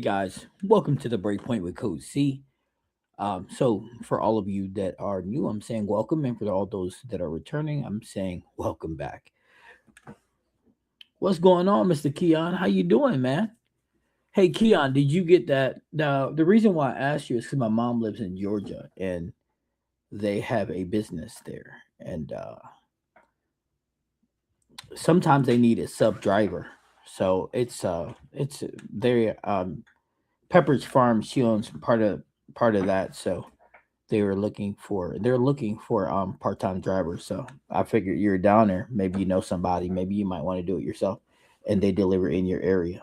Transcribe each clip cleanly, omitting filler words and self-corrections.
guys, welcome to the Breakpoint with Code C. So for all of you that are new, I'm saying welcome, and for all those that are returning, I'm saying welcome back. What's going on, Mr. Keon? How you doing, man? Hey, Keon, did you get that? Now, the reason why I asked you is because my mom lives in Georgia, and they have a business there, and sometimes they need a sub driver. So it's their Pepperidge Farm. She owns part of that, so they're looking for part-time drivers. So I figured you're down there, maybe you know somebody, maybe you might want to do it yourself, and they deliver in your area.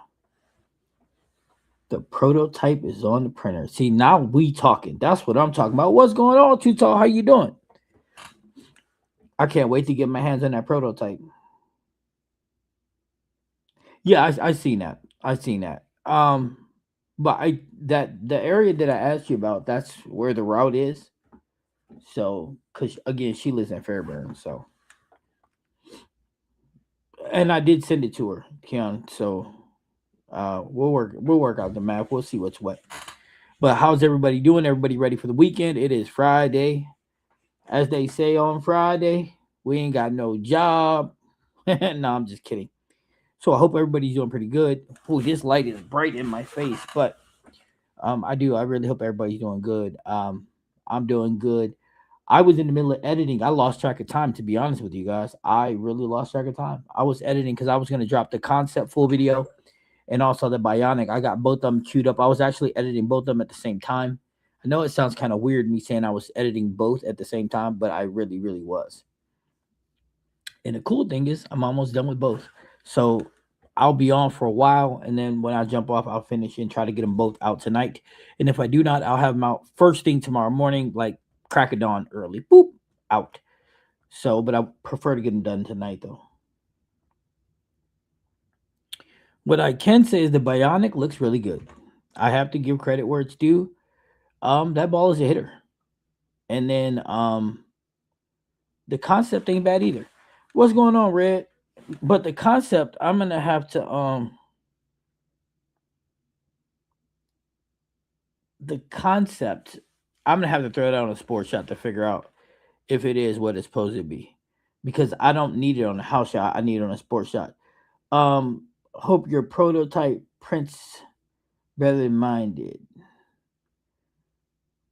The prototype is on the printer. See, now we talking. That's what I'm talking about. What's going on, Too Tall? How you doing? I can't wait to get my hands on that prototype. Yeah, I seen that. I seen that. But I that the area that I asked you about, that's where the route is. So, cause again, she lives in Fairburn, so and I did send it to her, Keon. So, we'll work out the map. We'll see what's what. But how's everybody doing? Everybody ready for the weekend? It is Friday, as they say on Friday. We ain't got no job. No, I'm just kidding. So I hope everybody's doing pretty good. Oh, this light is bright in my face, but I really hope everybody's doing good. I'm doing good. I was in the middle of editing. I lost track of time, to be honest with you guys. I really lost track of time. I was editing because I was going to drop the concept full video and also the bionic. I got both of them queued up. I was actually editing both of them at the same time. I know it sounds kind of weird me saying I was editing both at the same time, but I really, really was. And the cool thing is, I'm almost done with both. So I'll be on for a while, and then when I jump off, I'll finish and try to get them both out tonight. And if I do not, I'll have them out first thing tomorrow morning, like crack of dawn early. Boop, out. So, but I prefer to get them done tonight, though. What I can say is the Bionic looks really good. I have to give credit where it's due. That ball is a hitter, and then the concept ain't bad either. What's going on, Red? But the concept, I'm gonna have to the concept, I'm gonna have to throw it out on a sports shot to figure out if it is what it's supposed to be, because I don't need it on a house shot. I need it on a sports shot. Hope your prototype prints better than mine did.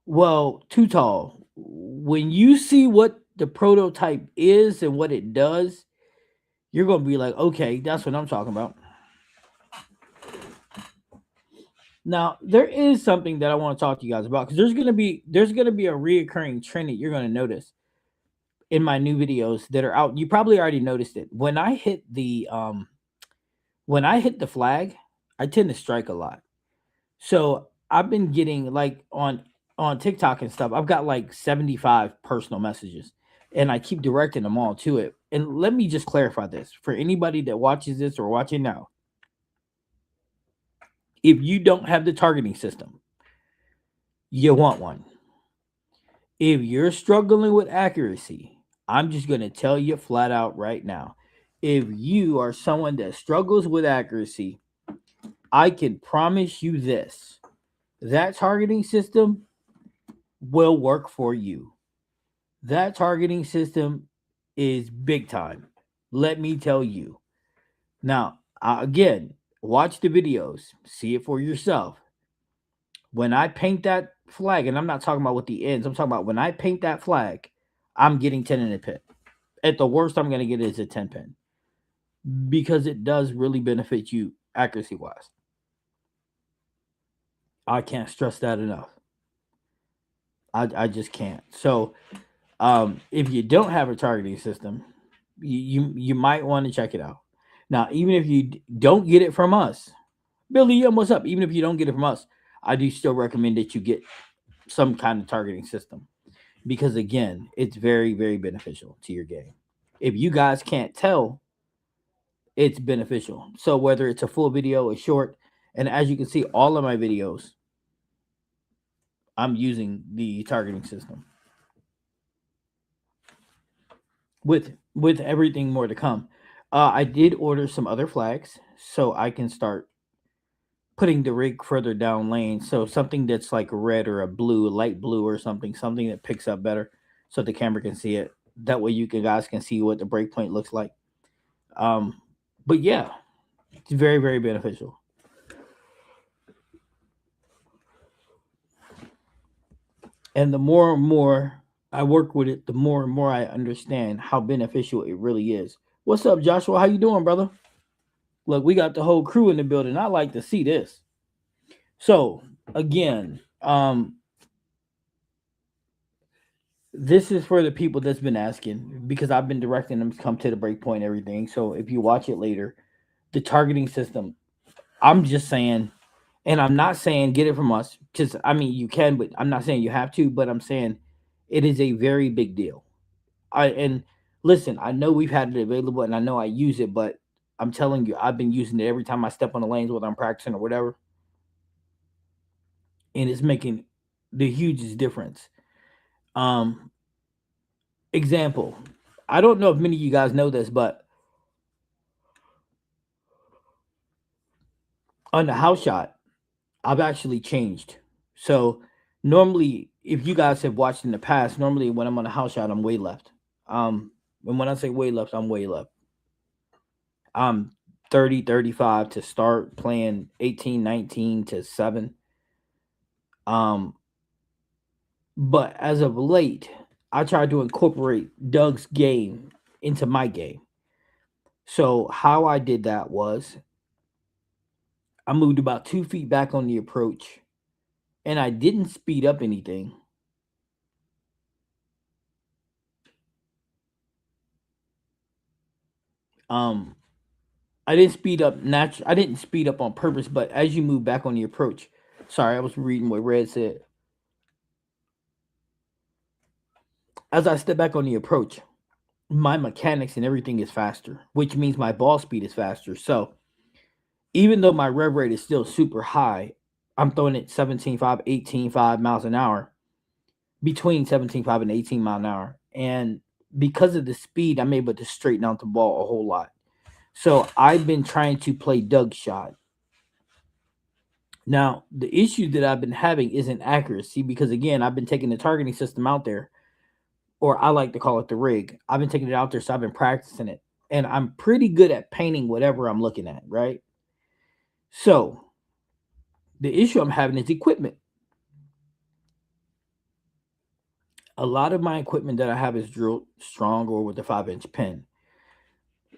Well, too tall. When you see what the prototype is and what it does, you're gonna be like, okay, that's what I'm talking about. Now, there is something that I want to talk to you guys about because there's gonna be a reoccurring trend that you're gonna notice in my new videos that are out. You probably already noticed it. When I hit the flag, I tend to strike a lot. So I've been getting like on TikTok and stuff. I've got like 75 personal messages, and I keep directing them all to it. And let me just clarify this for anybody that watches this or watching now. If you don't have the targeting system, you want one. If you're struggling with accuracy, I'm just going to tell you flat out right now. If you are someone that struggles with accuracy, I can promise you this: that targeting system will work for you. That targeting system is big time. Let me tell you. Now, again, watch the videos, see it for yourself. When I paint that flag, and I'm not talking about with the ends, I'm talking about when I paint that flag, I'm getting 10 in the pit. At the worst, I'm going to get is a 10 pin because it does really benefit you accuracy wise. I can't stress that enough. I just can't. So, if you don't have a targeting system, you might want to check it out. Now, even if you don't get it from us, Billy, what's up? Even if you don't get it from us, I do still recommend that you get some kind of targeting system because again, it's very, very beneficial to your game. If you guys can't tell, it's beneficial. So whether it's a full video, a short, and as you can see, all of my videos, I'm using the targeting system with everything more to come. I did order some other flags so I can start putting the rig further down lane. So something that's like a red or a blue, light blue or something, something that picks up better so the camera can see it. That way you guys can see what the breakpoint looks like. Um, but yeah, it's very, very beneficial. And the more and more I work with it, the more and more I understand how beneficial it really is. What's up, Joshua? How you doing, brother? Look, we got the whole crew in the building. I like to see this. So again, this is for the people that's been asking because I've been directing them to come to the breakpoint and everything. So if you watch it later, the targeting system, I'm just saying, and I'm not saying get it from us because I mean you can, but I'm not saying you have to. But I'm saying it is a very big deal. And listen, I know we've had it available, and I know I use it, but I'm telling you, I've been using it every time I step on the lanes, whether I'm practicing or whatever, and it's making the hugest difference. Um, Example, I don't know if many of you guys know this, but on the house shot, I've actually changed. So normally, if you guys have watched in the past, normally when I'm on a house shot, I'm way left. And when I say way left, I'm way left. I'm 30, 35 to start playing 18, 19 to 7. Um, but as of late, I tried to incorporate Doug's game into my game. So how I did that was I moved about 2 feet back on the approach, and I didn't speed up anything. Um, I didn't speed up I didn't speed up on purpose, but as you move back on the approach, sorry, I was reading what Red said. As I step back on the approach, my mechanics and everything is faster, which means my ball speed is faster. So even though my rev rate is still super high, I'm throwing it 17.5, 18.5 miles an hour, between 17.5 and 18 mile an hour. And because of the speed, I'm able to straighten out the ball a whole lot. So I've been trying to play Doug shot. Now, the issue that I've been having isn't accuracy because, again, I've been taking the targeting system out there, or I like to call it the rig. I've been taking it out there, so I've been practicing it. And I'm pretty good at painting whatever I'm looking at, right? So the issue I'm having is equipment. A lot of my equipment that I have is drilled strong or with a 5-inch pin.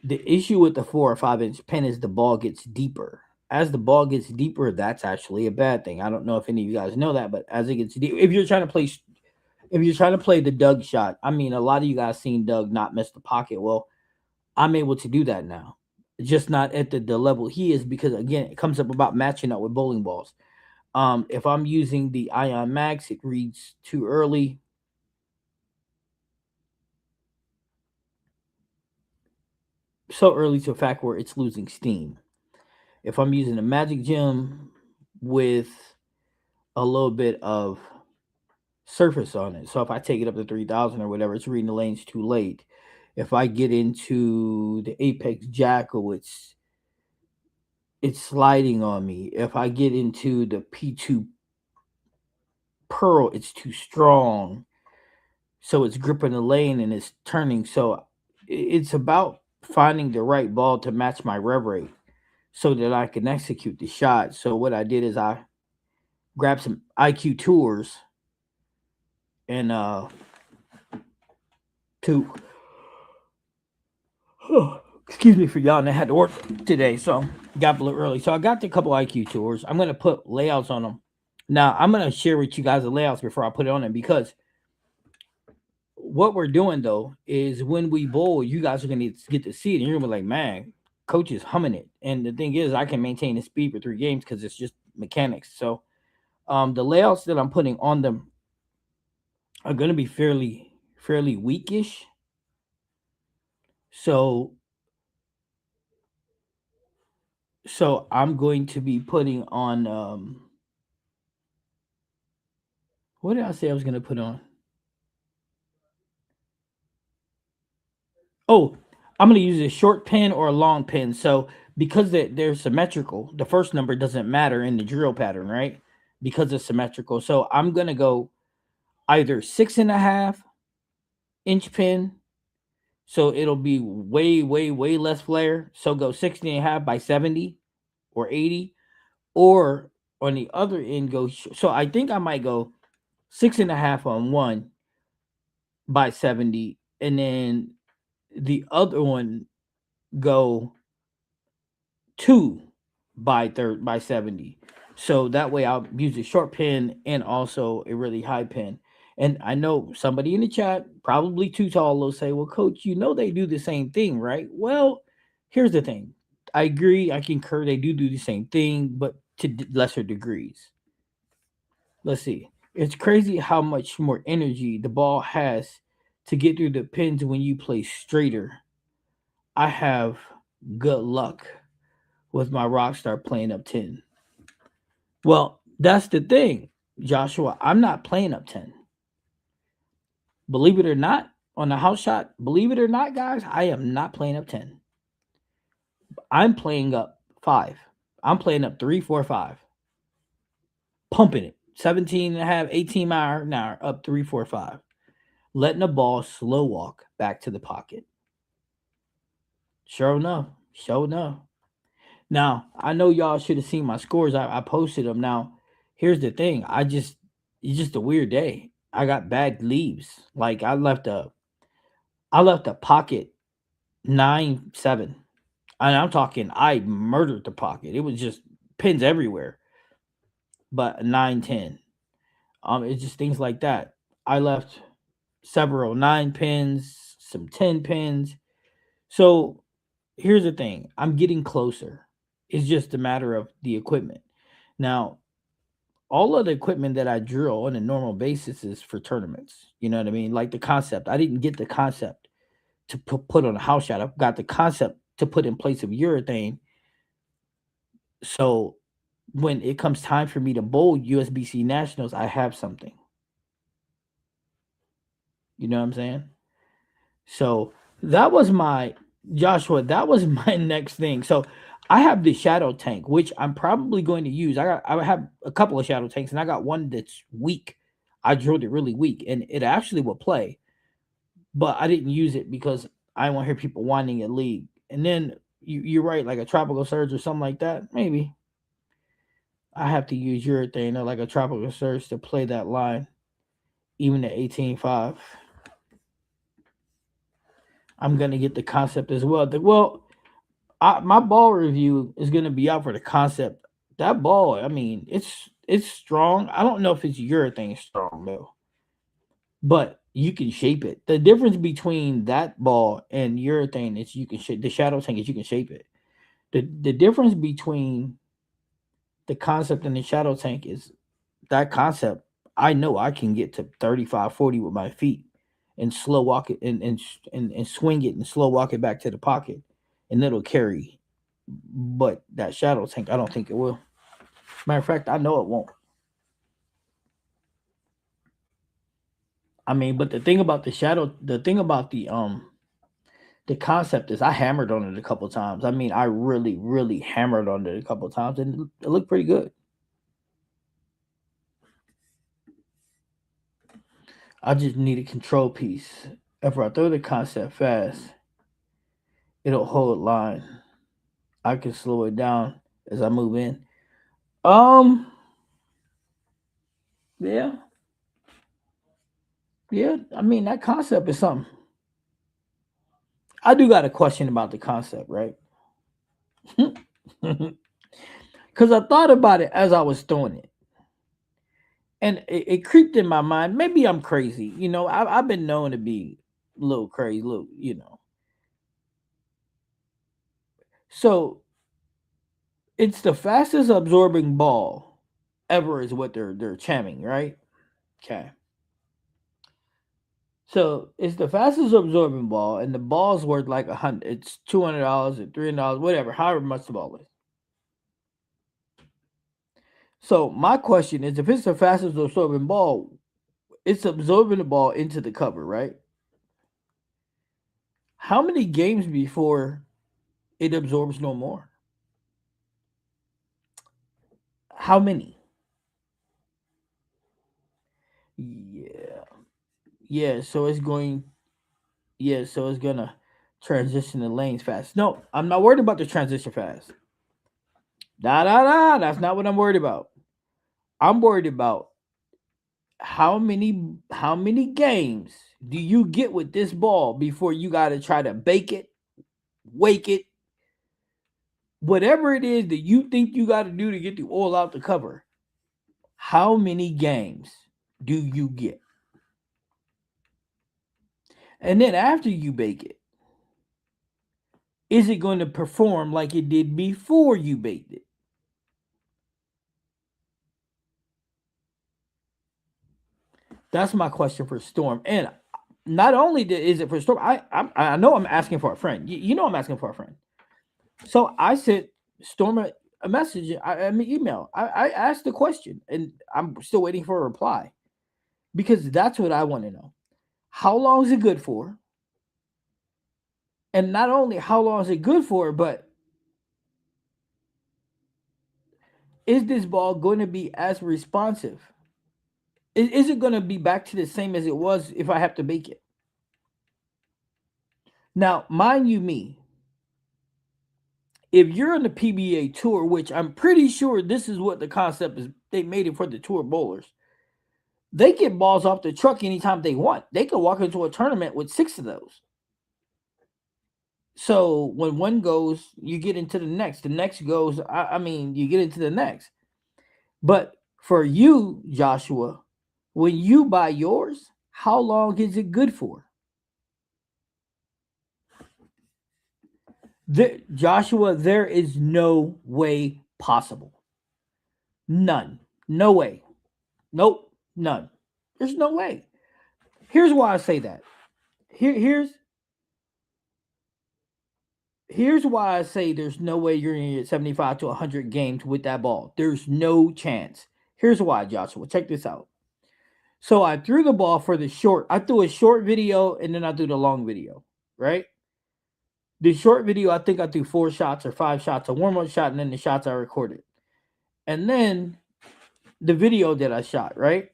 The issue with the 4 or 5 inch pin is the ball gets deeper. As the ball gets deeper, that's actually a bad thing. I don't know if any of you guys know that, but as it gets deep, if you're trying to play the Doug shot, I mean, a lot of you guys seen Doug not miss the pocket. Well, I'm able to do that now, just not at the level he is because again, it comes up about matching up with bowling balls. If I'm using the Ion Max, it reads too early. So early to a fact where it's losing steam. If I'm using a Magic Gem with a little bit of surface on it, so if I take it up to 3,000 or whatever, it's reading the lanes too late. If I get into the Apex Jackal, it's sliding on me. If I get into the P2 Pearl, it's too strong. So it's gripping the lane and it's turning. So it's about finding the right ball to match my rev rate so that I can execute the shot. So what I did is I grabbed some IQ tours and to excuse me for y'all, and I had to work today, so got up a little early. So I got the couple IQ tours. I'm gonna put layouts on them. Now I'm gonna share with you guys the layouts before I put it on them because what we're doing though is when we bowl, you guys are gonna get to see it, and you're gonna be like, man, coach is humming it. And the thing is, I can maintain the speed for 3 games because it's just mechanics. So the layouts that I'm putting on them are gonna be fairly weakish. So I'm going to be putting on what did I say I was gonna put on? Oh, I'm gonna use a short pin or a long pin. So because they're symmetrical. The first number doesn't matter in the drill pattern, right? Because it's symmetrical. So I'm gonna go either 6.5 inch pin, so it'll be way, way, way less flare. So go 60.5 by 70 or 80, or on the other end go. So I think I might go 6.5 on one by 70, and then the other one go 2 by 70. So that way I'll use a short pin and also a really high pin. And I know somebody in the chat, probably too tall, will say, well, coach, they do the same thing, right? Well, here's the thing. I agree. I concur. They do the same thing, but to lesser degrees. Let's see. It's crazy how much more energy the ball has to get through the pins when you play straighter. I have good luck with my Rockstar playing up 10. Well, that's the thing, Joshua. I'm not playing up 10. Believe it or not, on the house shot, believe it or not, guys, I am not playing up 10. I'm playing up 5. I'm playing up 3, 4, 5. Pumping it. 17 and a half, 18 mile an hour, up 3, 4, 5. Letting the ball slow walk back to the pocket. Sure enough. Sure enough. Now, I know y'all should have seen my scores. I posted them. Now, here's the thing. It's just a weird day. I got bad leaves. Like I left a pocket 9-7. And I'm talking I murdered the pocket. It was just pins everywhere. But 9-10. It's just things like that. I left several 9 pins, some 10 pins. So here's the thing. I'm getting closer. It's just a matter of the equipment. Now, all of the equipment that I drill on a normal basis is for tournaments. You know what I mean? Like the concept. I didn't get the concept to put on a house shot. I've got the concept to put in place of urethane. So when it comes time for me to bowl USBC Nationals, I have something. You know what I'm saying? So that was my Joshua. That was my next thing. So I have the shadow tank, which I'm probably going to use. I have a couple of shadow tanks, and I got one that's weak. I drilled it really weak, and it actually will play, but I didn't use it because I don't want to hear people whining at league. And then you're right, like a tropical surge or something like that. Maybe I have to use urethane or like a tropical surge to play that line, even at 18.5. I'm gonna get the concept as well. My ball review is gonna be out for the concept. That ball, I mean, it's strong. I don't know if it's urethane strong though, but you can shape it. The difference between that ball and urethane is you can shape the shadow tank is you can shape it. The difference between the concept and the shadow tank is that concept. I know I can get to 35, 40 with my feet and slow walk it and swing it and slow walk it back to the pocket, and it'll carry. But that shadow tank, I don't think it will. Matter of fact, I know it won't. I mean, but the thing about the concept is I hammered on it a couple times. I mean, I really, really hammered on it a couple times, and it looked pretty good. I just need a control piece. If I throw the concept fast, it'll hold line. I can slow it down as I move in. Um, yeah, yeah. I mean, that concept is something. I do got a question about the concept, right? Because I thought about it as I was throwing it, and it creeped in my mind. Maybe I'm crazy. I've been known to be a little crazy, little. So it's the fastest absorbing ball ever, is what they're chamming, right? Okay. So it's the fastest absorbing ball, and the ball's worth like 100. It's $200 or $300, whatever, however much the ball is. So my question is, if it's the fastest absorbing ball, it's absorbing the ball into the cover, right? How many games before it absorbs no more? How many? Yeah. Yeah, so it's going so it's gonna transition the lanes fast. No, I'm not worried about the transition fast. That's not what I'm worried about. I'm worried about how many games do you get with this ball before you gotta try to bake it, wake it, whatever it is that you think you gotta do to get the oil out the cover. How many games do you get? And then after you bake it, is it going to perform like it did before you baked it? That's my question for Storm. And not only is it for Storm, I know I'm asking for a friend. You know I'm asking for a friend. So I sent Storm a message, an email. I asked the question, and I'm still waiting for a reply because that's what I want to know. How long is it good for? And not only how long is it good for, but is this ball going to be as responsive? Is it going to be back to the same as it was if I have to bake it? Now, mind you, me, if you're on the PBA tour, which I'm pretty sure this is what the concept is, they made it for the tour bowlers. They get balls off the truck anytime they want. They could walk into a tournament with 6 of those. So when one goes, you get into the next. The next goes, you get into the next. But for you, Joshua, when you buy yours, how long is it good for? Joshua, there is no way possible. None. No way. Nope. None. There's no way. Here's why I say that. Here's why I say there's no way you're going to get 75 to 100 games with that ball. There's no chance. Here's why, Joshua. Check this out. So I threw the ball for the short. I threw a short video and then I threw the long video, right? The short video, I think I threw 4 shots or 5 shots, a warm-up shot, and then the shots I recorded. And then the video that I shot, right?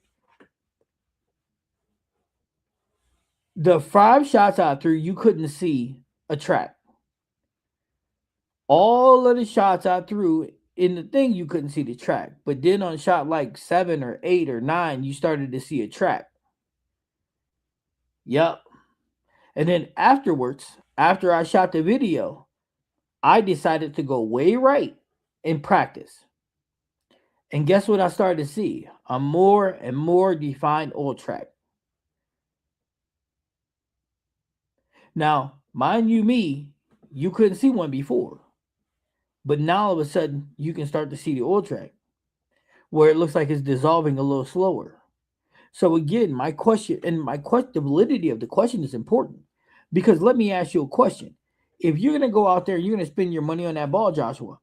The 5 shots I threw, you couldn't see a track. All of the shots I threw in the thing, you couldn't see the track. But then on shot like 7 or 8 or 9, you started to see a track. Yep. And then afterwards, after I shot the video, I decided to go way right in practice. And guess what I started to see? A more and more defined oil track. Now, mind you, you couldn't see one before. But now all of a sudden, you can start to see the oil track where it looks like it's dissolving a little slower. So again, my question, the validity of the question is important because let me ask you a question. If you're going to go out there, you're going to spend your money on that ball, Joshua,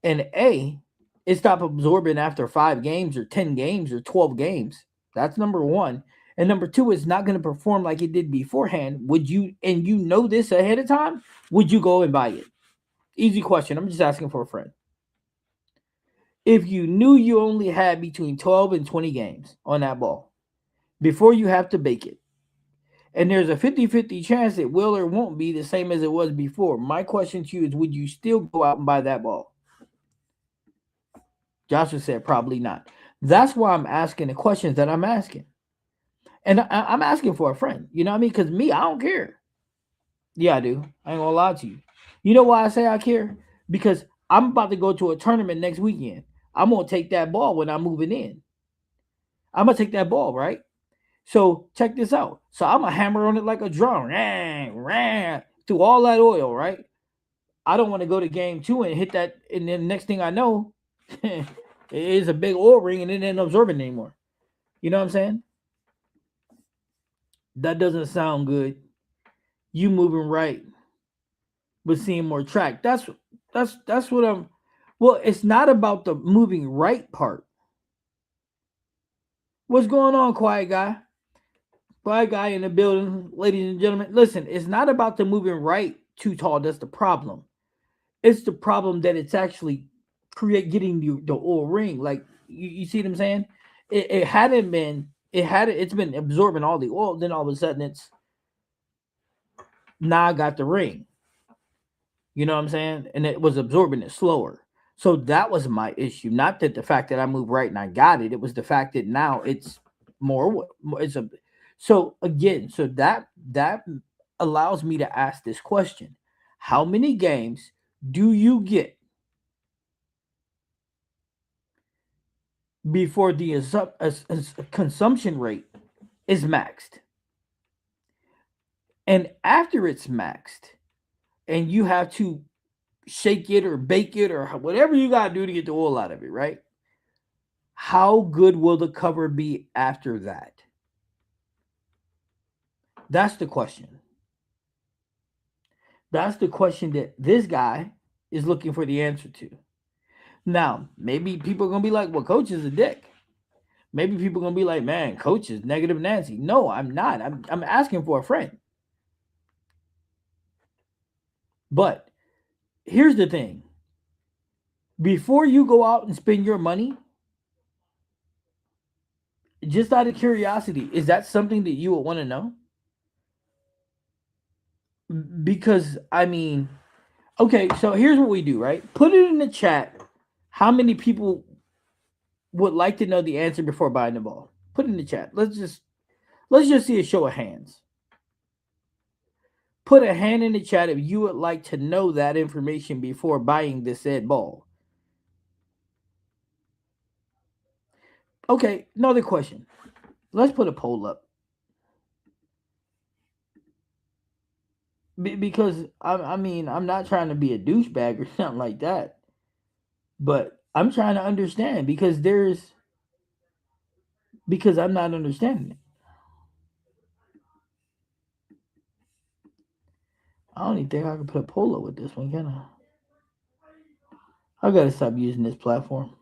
and it stopped absorbing after 5 games or 10 games or 12 games. That's number one. And number two, it's not going to perform like it did beforehand. Would you, and you know this ahead of time, would you go and buy it? Easy question. I'm just asking for a friend. If you knew you only had between 12 and 20 games on that ball before you have to bake it, and there's a 50-50 chance it will or won't be the same as it was before, my question to you is, would you still go out and buy that ball? Joshua said probably not. That's why I'm asking the questions that I'm asking. And I'm asking for a friend. You know what I mean? Because me, I don't care. Yeah, I do. I ain't gonna lie to you. You know why I say I care? Because I'm about to go to a tournament next weekend. I'm gonna take that ball when I'm moving in. I'm gonna take that ball, right? So check this out. So I'm gonna hammer on it like a drum, through all that oil, right? I don't want to go to game 2 and hit that, and then the next thing I know, it is a big oil ring and it ain't absorbing anymore. You know what I'm saying? That doesn't sound good. You moving right, but seeing more track. That's what I'm. Well, it's not about the moving right part. What's going on, quiet guy? Quiet guy in the building, ladies and gentlemen. Listen, it's not about the moving right too tall. That's the problem. It's the problem that it's actually create getting the oil ring. Like you see what I'm saying? It hadn't been. It's been absorbing all the oil. Then all of a sudden, it's now I got the ring. You know what I'm saying? And it was absorbing it slower. So that was my issue. Not that the fact that I moved right and I got it. It was the fact that now it's it's a so again, so that allows me to ask this question. How many games do you get before the consumption rate is maxed? And after it's maxed and you have to shake it or bake it or whatever you got to do to get the oil out of it, right? How good will the cover be after that? That's the question. That's the question that this guy is looking for the answer to. Now, maybe people are going to be like, well, coach is a dick. Maybe people are going to be like, man, coach is negative Nancy. No, I'm not. I'm asking for a friend. But here's the thing. Before you go out and spend your money, just out of curiosity, is that something that you would want to know? Because, I mean, okay, so here's what we do, right? Put it in the chat how many people would like to know the answer before buying the ball. Put it in the chat. Let's just see a show of hands. Put a hand in the chat if you would like to know that information before buying this said ball. Okay, another question. Let's put a poll up. Because I mean, I'm not trying to be a douchebag or something like that, but I'm trying to understand because I'm not understanding it. I don't even think I can put a poll up with this one, can I? I gotta stop using this platform.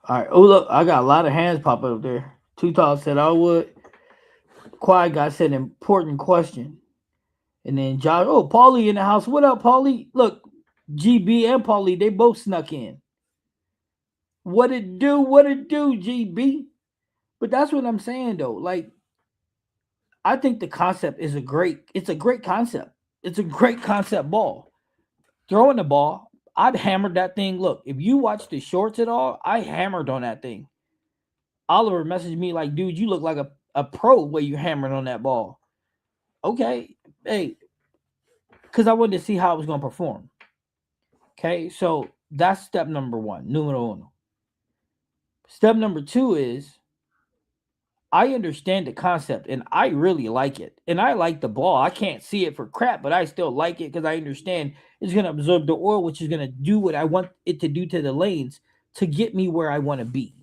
All right. Oh look, I got a lot of hands popping up there. Two Talk said I would. Quiet guy said important question. And then Josh, oh, Paulie in the house. What up, Paulie? Look, GB and Paulie, they both snuck in. What it do? What it do, GB? But that's what I'm saying though. Like, I think the concept is it's a great concept. It's a great concept ball. Throwing the ball, I'd hammered that thing. Look, if you watch the shorts at all, I hammered on that thing. Oliver messaged me like, dude, you look like a pro where you hammered on that ball. Okay. Hey, because I wanted to see how it was going to perform. Okay. So that's step number one. Numero uno. Step number two is I understand the concept and I really like it. And I like the ball. I can't see it for crap, but I still like it because I understand it's going to absorb the oil, which is going to do what I want it to do to the lanes to get me where I want to be.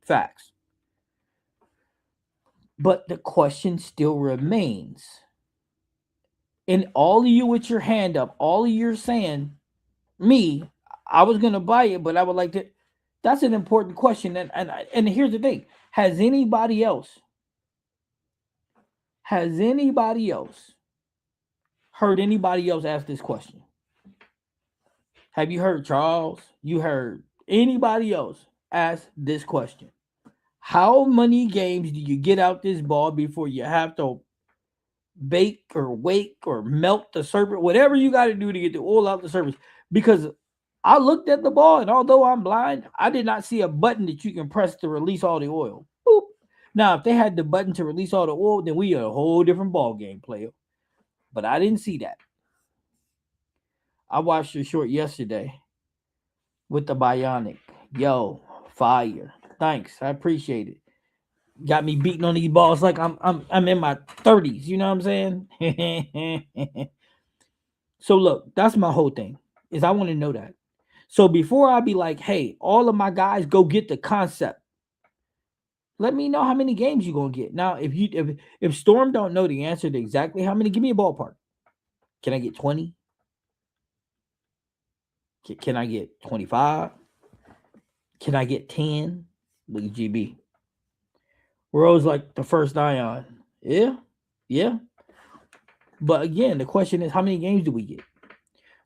Facts. But the question still remains. And all of you with your hand up, all of you saying, me, I was going to buy it, but I would like to. That's an important question. And here's the thing. Has anybody else heard anybody else ask this question? Have you heard Charles? You heard anybody else ask this question? How many games do you get out this ball before you have to bake or wake or melt the serpent? Whatever you got to do to get the oil out the surface. Because I looked at the ball, and although I'm blind, I did not see a button that you can press to release all the oil. Boop. Now, if they had the button to release all the oil, then we are a whole different ball game, player. But I didn't see that. I watched your short yesterday with the Bionic. Yo, fire. Thanks. I appreciate it. Got me beating on these balls like I'm in my 30s. You know what I'm saying? So look, that's my whole thing. Is I want to know that. So before I be like, hey, all of my guys go get the concept. Let me know how many games you gonna get. Now, if Storm don't know the answer to exactly how many, give me a ballpark. Can I get 20? Can I get 25? Can I get 10? Look at GB. Rose like the first ion. Yeah, yeah. But again, the question is, how many games do we get?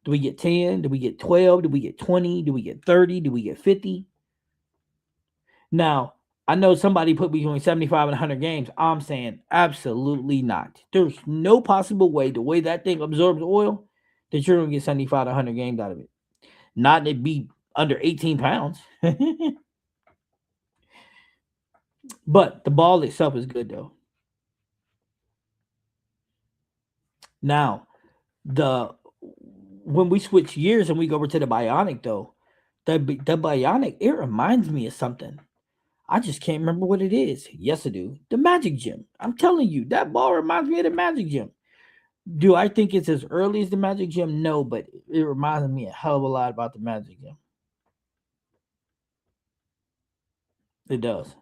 Do we get 10? Do we get 12? Do we get 20? Do we get 30? Do we get 50? Now, I know somebody put between 75 and 100 games. I'm saying absolutely not. There's no possible way, the way that thing absorbs oil, that you're going to get 75 to 100 games out of it. Not that it be under 18 pounds. But the ball itself is good, though. Now, the when we switch gears and we go over to the Bionic, though, the Bionic, it reminds me of something. I just can't remember what it is. Yes, I do. The Magic Gym. I'm telling you, that ball reminds me of the Magic Gym. Do I think it's as early as the Magic Gym? No, but it reminds me a hell of a lot about the Magic Gym. It does.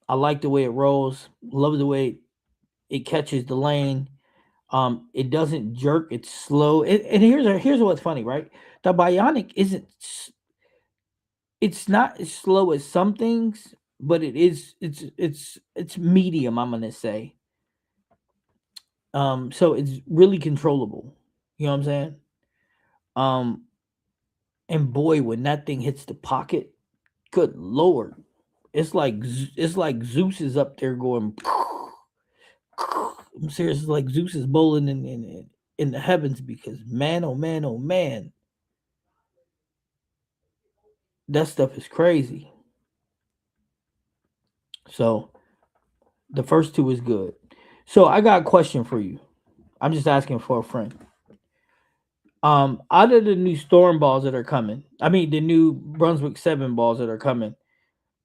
I like the way it rolls. Love the way it catches the lane. It doesn't jerk. It's slow. And here's what's funny, right? The Bionic isn't. It's not as slow as some things, but it is. It's medium. I'm gonna say. So it's really controllable. You know what I'm saying? Um, and boy, when that thing hits the pocket, good lord, it's like Zeus is up there going. I'm serious. It's like Zeus is bowling in the heavens because man, oh man, oh man, that stuff is crazy. So the first two is good. So I got a question for you. I'm just asking for a friend. Out of the new storm balls that are coming, I mean the new Brunswick 7 balls that are coming,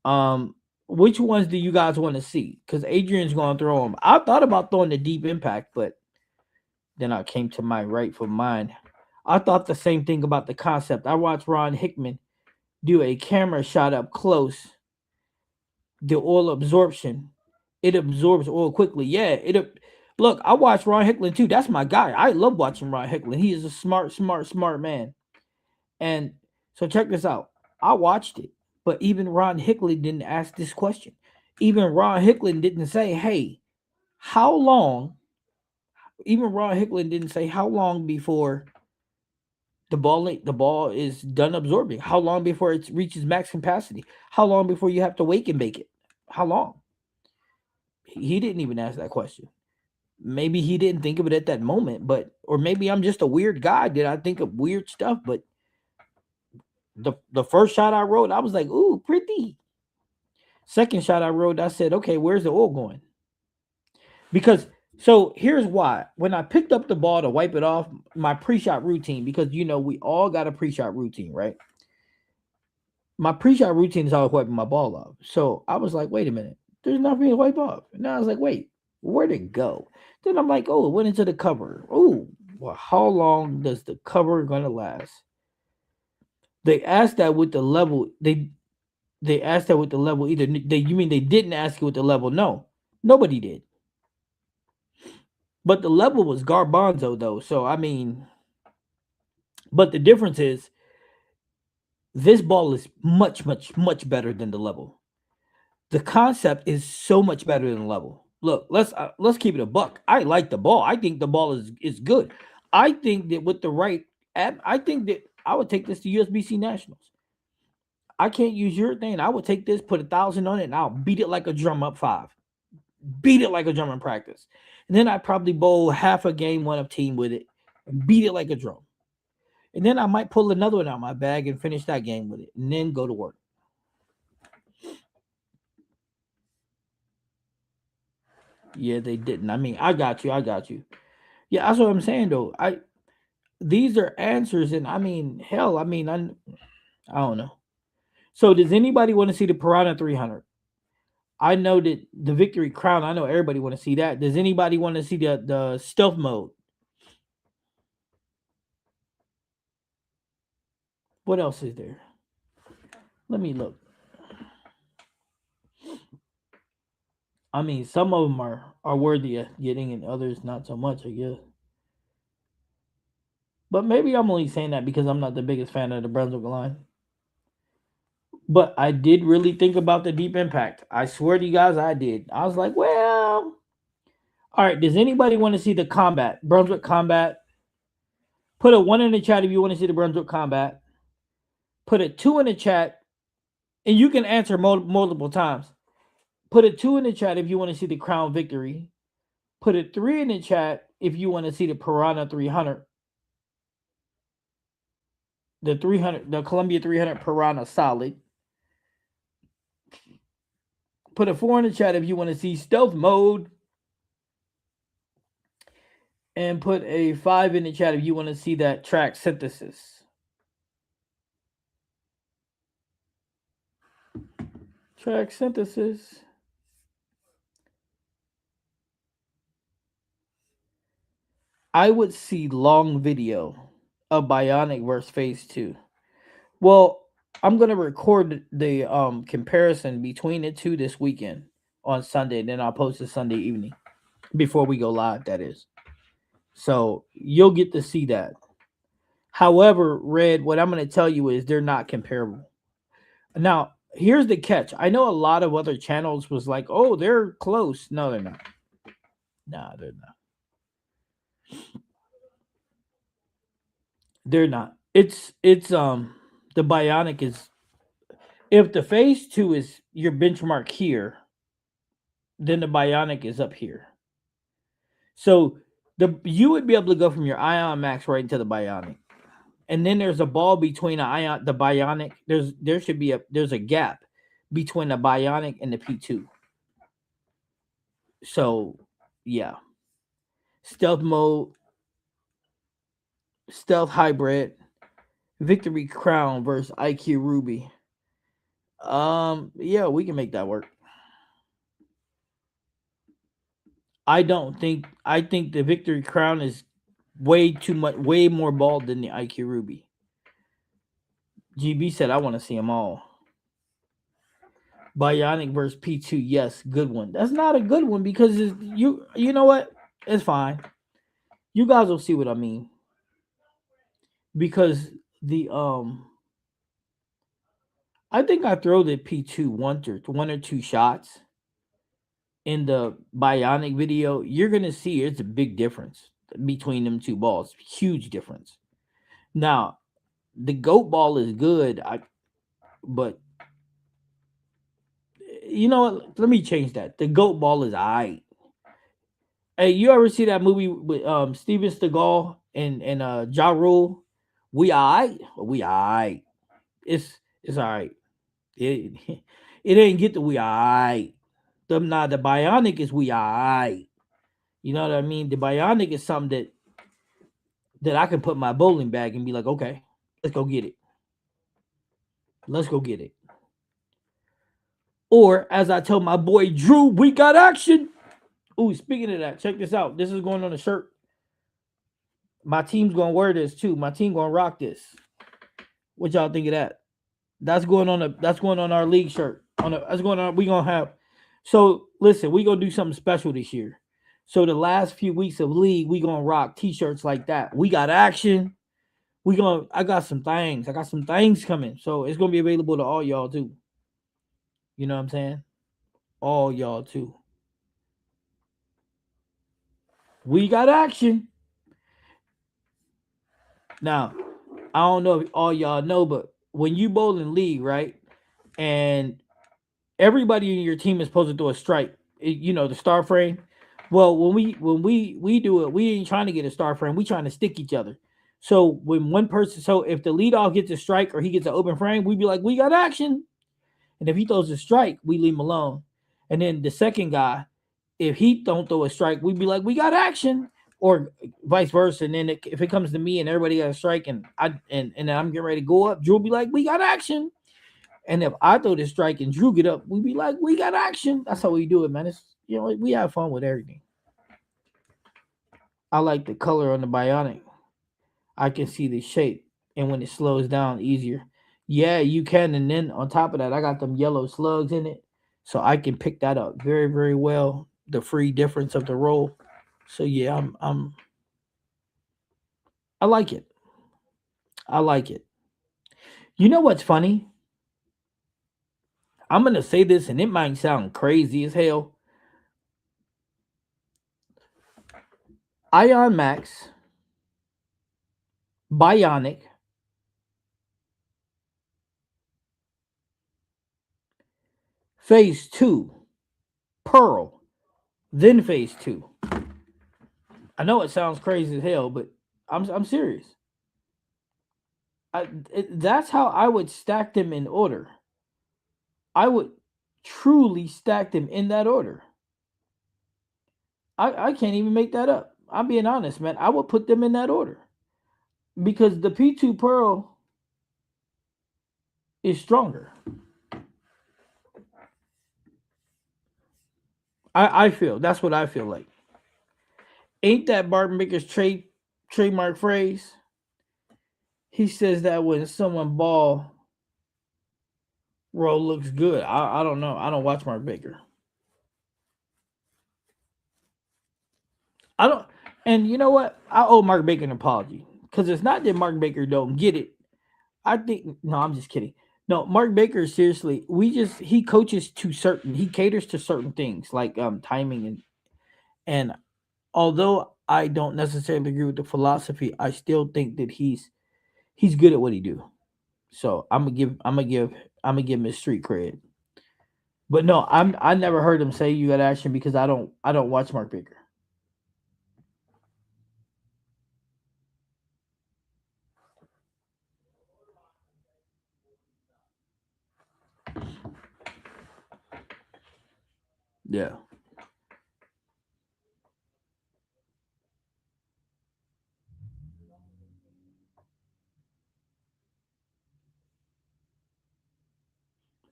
um, which ones do you guys want to see? Because Adrian's going to throw them. I thought about throwing the deep impact, but then I came to my rightful mind. I thought the same thing about the concept. I watched Ron Hickman do a camera shot up close, the oil absorption. It absorbs oil quickly. Yeah, look, I watched Ron Hickman too. That's my guy. I love watching Ron Hickman. He is a smart man. And so check this out. I watched it, but even Ron Hicklin didn't ask this question. Even Ron Hicklin didn't say, "Hey, how long?" Even Ron Hicklin didn't say how long before the ball is done absorbing. How long before it reaches max capacity? How long before you have to wake and bake it? How long? He didn't even ask that question. Maybe he didn't think of it at that moment, but or maybe I'm just a weird guy. Did I think of weird stuff? But the first shot I wrote, I was like, "Ooh, pretty." Second shot I wrote, I said, "Okay, where's the oil going?" Because so here's why. When I picked up the ball to wipe it off, my pre-shot routine, because we all got a pre-shot routine, right? My pre-shot routine is always wiping my ball off. So I was like, wait a minute, there's nothing to wipe off. And then I was like, wait, where'd it go? Then I'm like, oh, it went into the cover. Oh, well, how long does the cover gonna last? They asked that with the level. They asked that with the level. Either you mean they didn't ask it with the level? No, nobody did. But the level was garbanzo though. So I mean, but the difference is this ball is much better than the level. The concept is so much better than the level. Look, let's keep it a buck. I like the ball. I think the ball is good. I think that with the right app, I think that I would take this to USBC Nationals. I can't use your thing. I would take this, put 1,000 on it, and I'll beat it like a drum up 5. Beat it like a drum in practice. And then I'd probably bowl half a game one of team with it and beat it like a drum. And then I might pull another one out of my bag and finish that game with it and then go to work. Yeah, they didn't. I mean, I got you. Yeah, that's what I'm saying though. These are answers, and I mean, hell, I don't know. So, does anybody want to see the Piranha 300? I know that the Victory Crown. I know everybody want to see that. Does anybody want to see the stealth mode? What else is there? Let me look. I mean, some of them are worthy of getting, and others not so much, I guess. But maybe I'm only saying that because I'm not the biggest fan of the Brunswick line. But I did really think about the deep impact. I swear to you guys, I did. I was like, well, all right. Does anybody want to see the combat? Brunswick combat? Put a one in the chat if you want to see the Brunswick combat. Put a two in the chat, and you can answer multiple times. Put a two in the chat if you want to see the Crown Victory. Put a three in the chat if you want to see the Piranha 300. The Columbia 300 Piranha Solid. Put a four in the chat if you want to see stealth mode. And put a five in the chat if you want to see that track synthesis. Track synthesis. I would see long video of Bionic versus Phase 2. Well, I'm gonna record the comparison between the two this weekend on Sunday, and then I'll post it Sunday evening before we go live. That is, so you'll get to see that. However, Red, what I'm gonna tell you is they're not comparable. Now, here's the catch. I know a lot of other channels was like, "Oh, they're close." No, they're not. Nah, they're not. They're not. It's the Bionic is, if the Phase 2 is your benchmark here, then the Bionic is up here. So you would be able to go from your Ion Max right into the Bionic, and then there's a ball between the Bionic. There's a gap between the Bionic and the P2. So yeah, stealth mode, stealth hybrid, Victory Crown versus IQ Ruby. Yeah, we can make that work. I think the Victory Crown is way more bald than the IQ Ruby. GB said I want to see them all. Bionic versus P2, yes, good one. That's not a good one because you know what? It's fine. You guys will see what I mean. Because the I think I throw the P2 one or two shots in the Bionic video. You're gonna see it's a big difference between them two balls. Huge difference. Now, the goat ball is good. But you know what? Let me change that. The goat ball is alright. Hey, you ever see that movie with Steven Seagal and Ja Rule? We alright. We alright. It's alright. It it ain't get the we alright. The Bionic is we alright. You know what I mean? The Bionic is something that I can put my bowling bag and be like, okay, let's go get it. Let's go get it. Or as I tell my boy Drew, we got action. Ooh, speaking of that, check this out. This is going on a shirt. My team's gonna wear this too. My team gonna rock this. What y'all think of that? That's going on our league shirt. That's going on. We gonna have. So listen, we gonna do something special this year. So the last few weeks of league, we gonna rock t-shirts like that. We got action. I got some things. I got some things coming. So it's gonna be available to all y'all too. You know what I'm saying? All y'all too. We got action. Now, I don't know if all y'all know, but when you bowl in league, right? And everybody in your team is supposed to do a strike. You know, the star frame. Well, when we do it, we ain't trying to get a star frame. We trying to stick each other. So when one person, so if the leadoff gets a strike or he gets an open frame, we be like, we got action. And if he throws a strike, we leave him alone. And then the second guy, if he don't throw a strike, we'd be like, we got action. Or vice versa. And then if it comes to me and everybody got a strike and and I'm getting ready to go up, Drew will be like, we got action. And if I throw the strike and Drew get up, we'd be like, we got action. That's how we do it, man. It's, you know, we have fun with everything. I like the color on the Bionic. I can see the shape. And when it slows down, easier. Yeah, you can. And then on top of that, I got them yellow slugs in it. So I can pick that up very, very well. The free difference of the roll. So yeah, I like it. I like it. You know what's funny? I'm gonna say this, and it might sound crazy as hell. Ion Max, Bionic, Phase 2, Pearl, then Phase 2. I know it sounds crazy as hell, but I'm serious. That's how I would stack them in order. I would truly stack them in that order. I can't even make that up. I'm being honest, man. I would put them in that order because the P2 Pearl is stronger. I feel that's what I feel like. Ain't that Barton Baker's trademark phrase? He says that when someone ball roll looks good. I don't know. I don't watch Mark Baker. I don't. And you know what? I owe Mark Baker an apology because it's not that Mark Baker don't get it. I think no, I'm just kidding. No, Mark Baker seriously. He coaches to certain. He caters to certain things like timing and although I don't necessarily agree with the philosophy, I still think that he's good at what he do. So I'm gonna give him his street cred. But no, I never heard him say you got action because I don't watch Mark Baker. Yeah.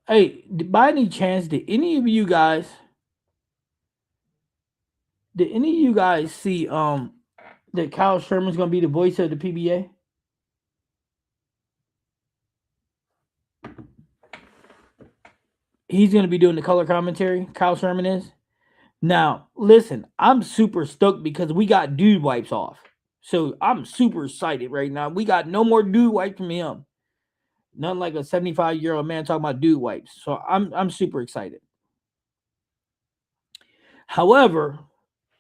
Hey, by any chance, did any of you guys see that Kyle Sherman's gonna be the voice of the PBA? He's gonna be doing the color commentary. Kyle Sherman is. Now, listen, I'm super stoked because we got dude wipes off. So I'm super excited right now. We got no more dude wipes from him. Nothing like a 75-year-old man talking about dude wipes. So I'm super excited. However,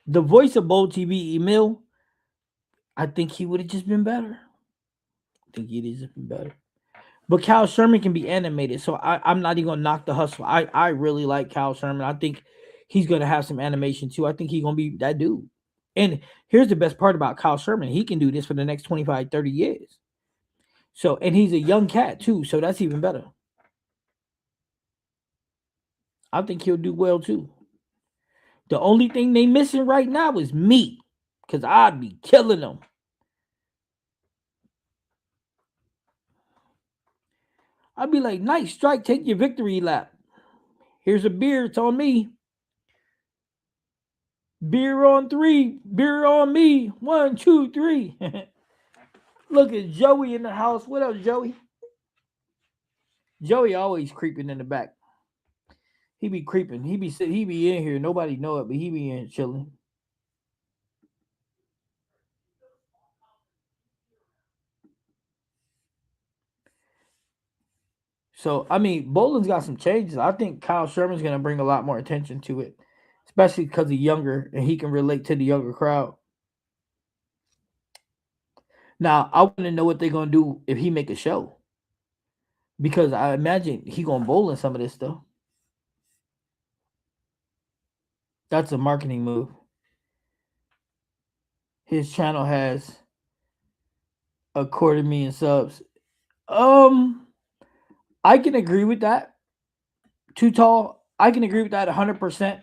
the voice of Bold TV, Emil, I think he would have just been better. I think he'd have just been better. But Cal Sherman can be animated, so I'm not even gonna knock the hustle. I really like Cal Sherman. I think he's gonna have some animation too. I think he's gonna be that dude. And here's the best part about Kyle Sherman. He can do this for the next 25, 30 years. So, and he's a young cat too, so that's even better. I think he'll do well too. The only thing they missing right now is me, because I'd be killing them. I'd be like, nice strike, take your victory lap. Here's a beer, it's on me. Beer on three, beer on me. 1, 2, 3. Look at Joey in the house. What up, Joey? Joey always creeping in the back. He be creeping. He be in here. Nobody know it, but he be in chilling. So I mean, Bolin's got some changes. I think Kyle Sherman's gonna bring a lot more attention to it, especially because he's younger and he can relate to the younger crowd. Now I want to know what they're gonna do if he make a show because I imagine he gonna bowl in some of this stuff. That's a marketing move. His channel has 250,000 subs. Um, I can agree with that. Too tall. I can agree with that 100%.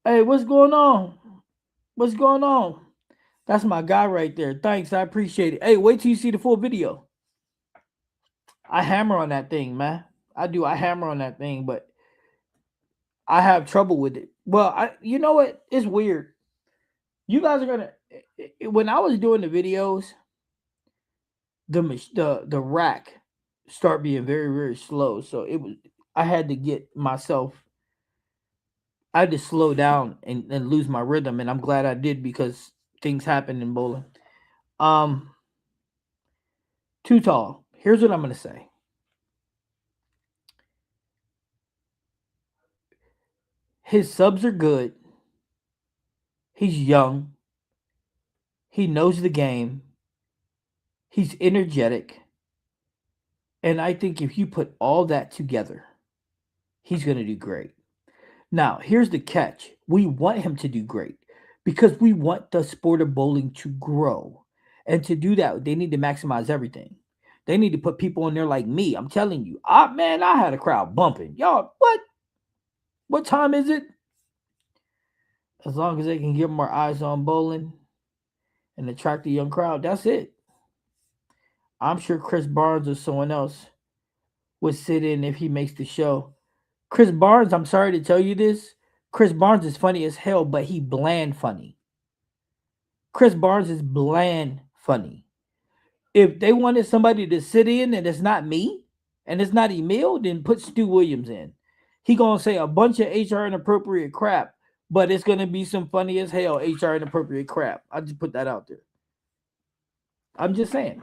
Hey, what's going on? What's going on? That's my guy right there. Thanks, I appreciate it. Hey, wait till you see the full video. I hammer on that thing, man. I do. I hammer on that thing, but I have trouble with it. Well, you know what? It's weird. You guys are gonna. When I was doing the videos, the rack start being very very slow. So it was. I had to get myself. I had to slow down and lose my rhythm, and I'm glad I did because things happen in bowling. Um, Too tall. Here's what I'm gonna say. His subs are good. He's young. He knows the game. He's energetic. And I think if you put all that together, he's going to do great. Now, here's the catch. We want him to do great because we want the sport of bowling to grow. And to do that, they need to maximize everything. They need to put people in there like me. I'm telling you. Man, I had a crowd bumping. Y'all, what? What time is it? As long as they can get more eyes on bowling and attract a young crowd, that's it. I'm sure Chris Barnes or someone else would sit in if he makes the show. Chris Barnes, I'm sorry to tell you this. Chris Barnes is funny as hell, but he bland funny. Chris Barnes is bland funny. If they wanted somebody to sit in and it's not me and it's not Emil, then put Stu Williams in. He gonna say a bunch of HR inappropriate crap, but it's gonna be some funny as hell HR inappropriate crap. I just put that out there. I'm just saying.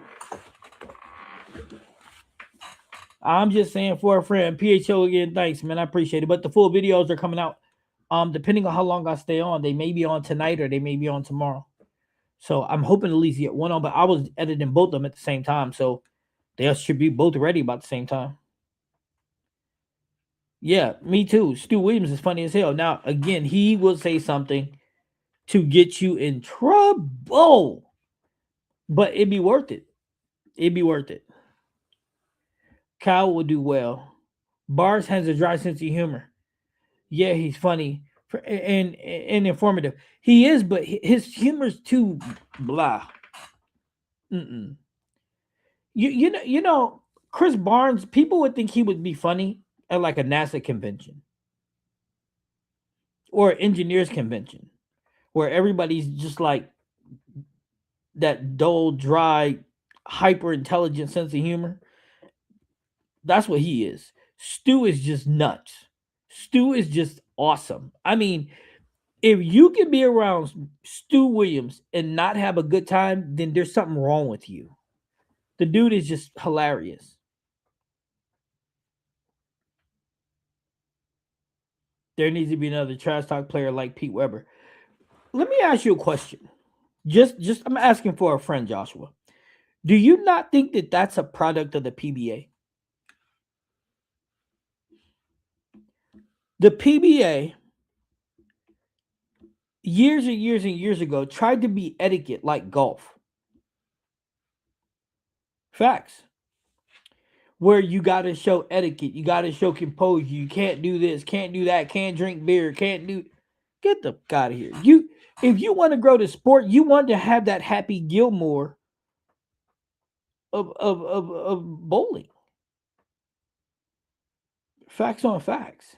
For a friend. PHO again, thanks, man. I appreciate it. But the full videos are coming out. Depending on how long I stay on, they may be on tonight or they may be on tomorrow. So I'm hoping at least get one on, but I was editing both of them at the same time. So they should be both ready about the same time. Yeah, me too. Stu Williams is funny as hell. Now, again, he will say something to get you in trouble, but it'd be worth it. It'd be worth it. Kyle will do well. Bars has a dry sense of humor. Yeah, he's funny and informative. He is, but his humor's too blah. Mm-mm. You know, Chris Barnes. People would think he would be funny at like a NASA convention or engineers convention, where everybody's just like that dull, dry, hyper intelligent sense of humor. That's what he is. Stu is just nuts. Stu is just awesome. I mean, if you can be around Stu Williams and not have a good time, then there's something wrong with you. The dude is just hilarious. There needs to be another trash talk player like Pete Weber. Let me ask you a question. Just I'm asking for a friend, Joshua. Do you not think that that's a product of the PBA? The PBA years and years and years ago tried to be etiquette like golf. Facts. Where you got to show etiquette, you got to show composure. You can't do this, can't do that, can't drink beer, can't do. Get the fuck out of here. If you want to grow the sport, you want to have that Happy Gilmore of bowling. Facts on facts.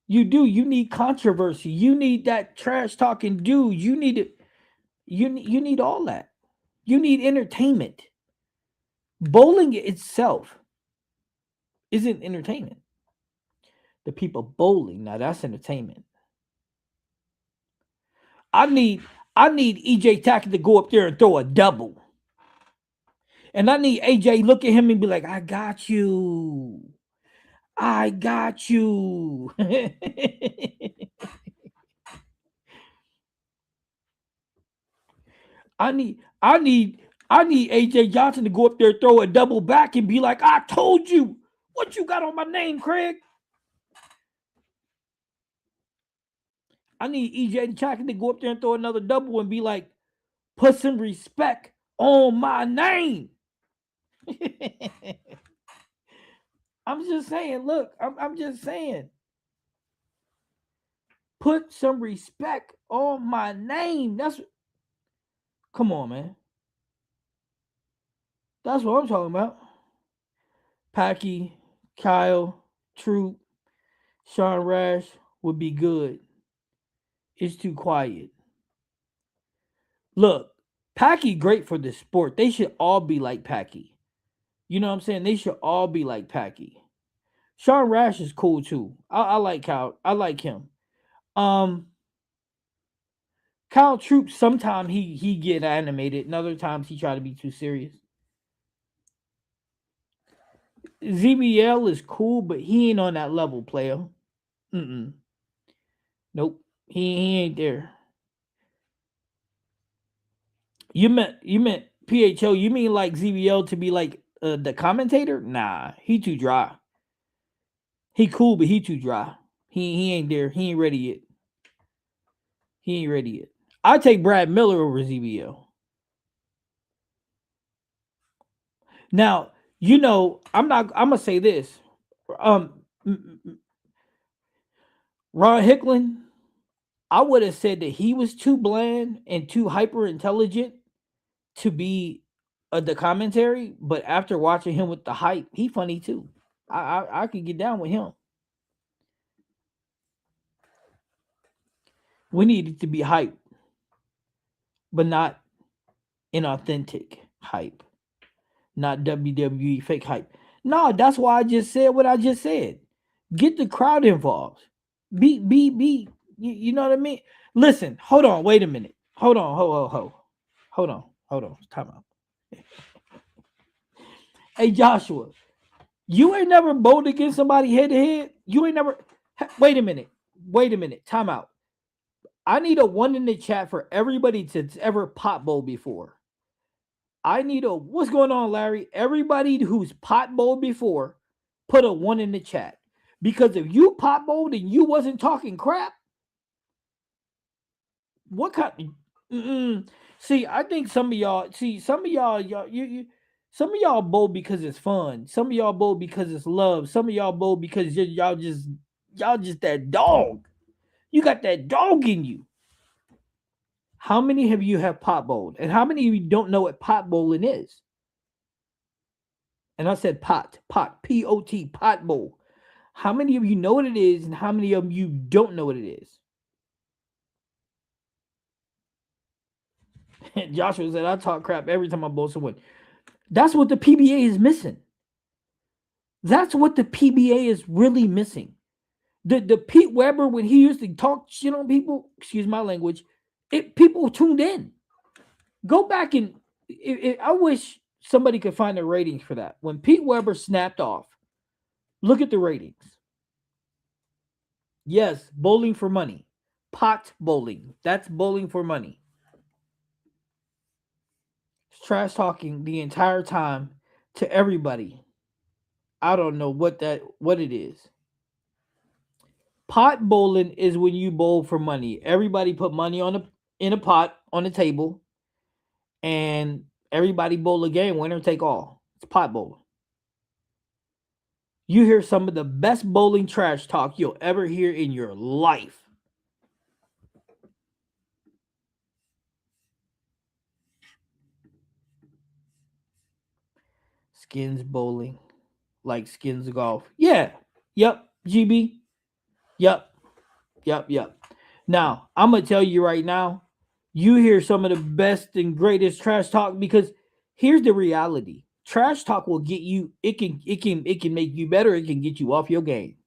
You do. You need controversy. You need that trash talking dude. You need it. You need all that. You need entertainment. Bowling itself isn't entertainment. The people bowling, now that's entertainment. I need EJ Tackett to go up there and throw a double. And I need AJ look at him and be like, I got you. I got you. I need AJ Johnson to go up there, throw a double back, and be like, I told you. What you got on my name, Craig? I need EJ Tackett to go up there and throw another double and be like, put some respect on my name. I'm just saying, look, I'm just saying. Put some respect on my name. Come on, man. That's what I'm talking about. Packy, Kyle, Troop, Sean Rash would be good. It's too quiet. Look, Packy great for the sport. They should all be like Packy. You know what I'm saying? They should all be like Packy. Sean Rash is cool too. I like Kyle. I like him. Kyle Troop, sometimes he get animated, and other times he try to be too serious. ZBL is cool, but he ain't on that level, player. Mm-mm. Nope. He ain't there. You meant PHO. You mean like ZBL to be like the commentator? Nah, he too dry. He cool, but he too dry. He ain't there. He ain't ready yet. He ain't ready yet. I take Brad Miller over ZBL. Now, I'm not. I'm gonna say this. Ron Hicklin, I would have said that he was too bland and too hyper intelligent to be the commentary. But after watching him with the hype, he funny too. I could get down with him. We needed to be hype, but not inauthentic hype, not WWE fake hype. No, that's why I just said what I just said. Get the crowd involved. Be. You know what I mean? Listen, hold on, wait a minute. Hold on, hold on. Time out. Hey Joshua, you ain't never bowled against somebody head to head. You ain't never. Wait a minute. Wait a minute. Time out. I need a one in the chat for everybody to ever pot bowl before. I need a what's going on, Larry? Everybody who's pot bowled before, put a one in the chat. Because if you pot bowled and you wasn't talking crap, what kind? See, I think some of y'all. See, some of y'all. Some of y'all bowl because it's fun. Some of y'all bowl because it's love. Some of y'all bowl because y'all just that dog. You got that dog in you. How many of you have pot bowled? And how many of you don't know what pot bowling is? And I said pot, P-O-T, pot bowl. How many of you know what it is and how many of you don't know what it is? Joshua said, I talk crap every time I bowl someone. That's what the PBA is missing. That's what the PBA is really missing. The Pete Weber, when he used to talk shit on people, excuse my language, people tuned in. Go back and I wish somebody could find the ratings for that. When Pete Weber snapped off, look at the ratings. Yes, bowling for money. Pot bowling. That's bowling for money. Trash talking the entire time to everybody. I don't know what it is. Pot bowling is when you bowl for money. Everybody put money in a pot on the table, and everybody bowl a game. Winner take all. It's pot bowling. You hear some of the best bowling trash talk you'll ever hear in your life. Skins bowling, like skins golf. Yeah. Yep. GB. Yep. Now, I'm going to tell you right now, you hear some of the best and greatest trash talk because here's the reality. Trash talk will get you it can make you better, it can get you off your game.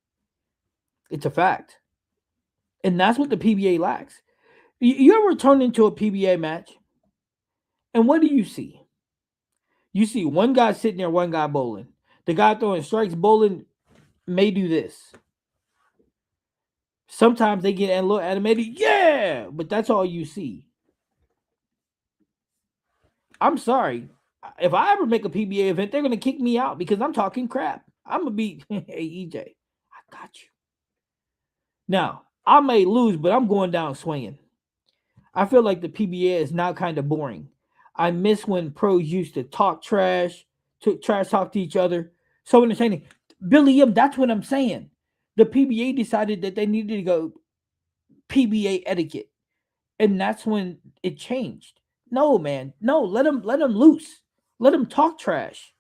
It's a fact. And that's what the PBA lacks. You ever turn into a PBA match? And what do you see? You see one guy sitting there, one guy bowling. The guy throwing strikes bowling may do this. Sometimes they get a little animated, yeah, but that's all you see. I'm sorry. If I ever make a PBA event, they're gonna kick me out because I'm talking crap. I'm gonna be, hey EJ, I got you. Now I may lose, but I'm going down swinging. I feel like the PBA is now kind of boring. I miss when pros used to talk trash, to trash talk to each other. So entertaining. Billy M, that's what I'm saying. The PBA decided that they needed to go PBA etiquette. And that's when it changed. No, man. No, let them loose. Let them talk trash.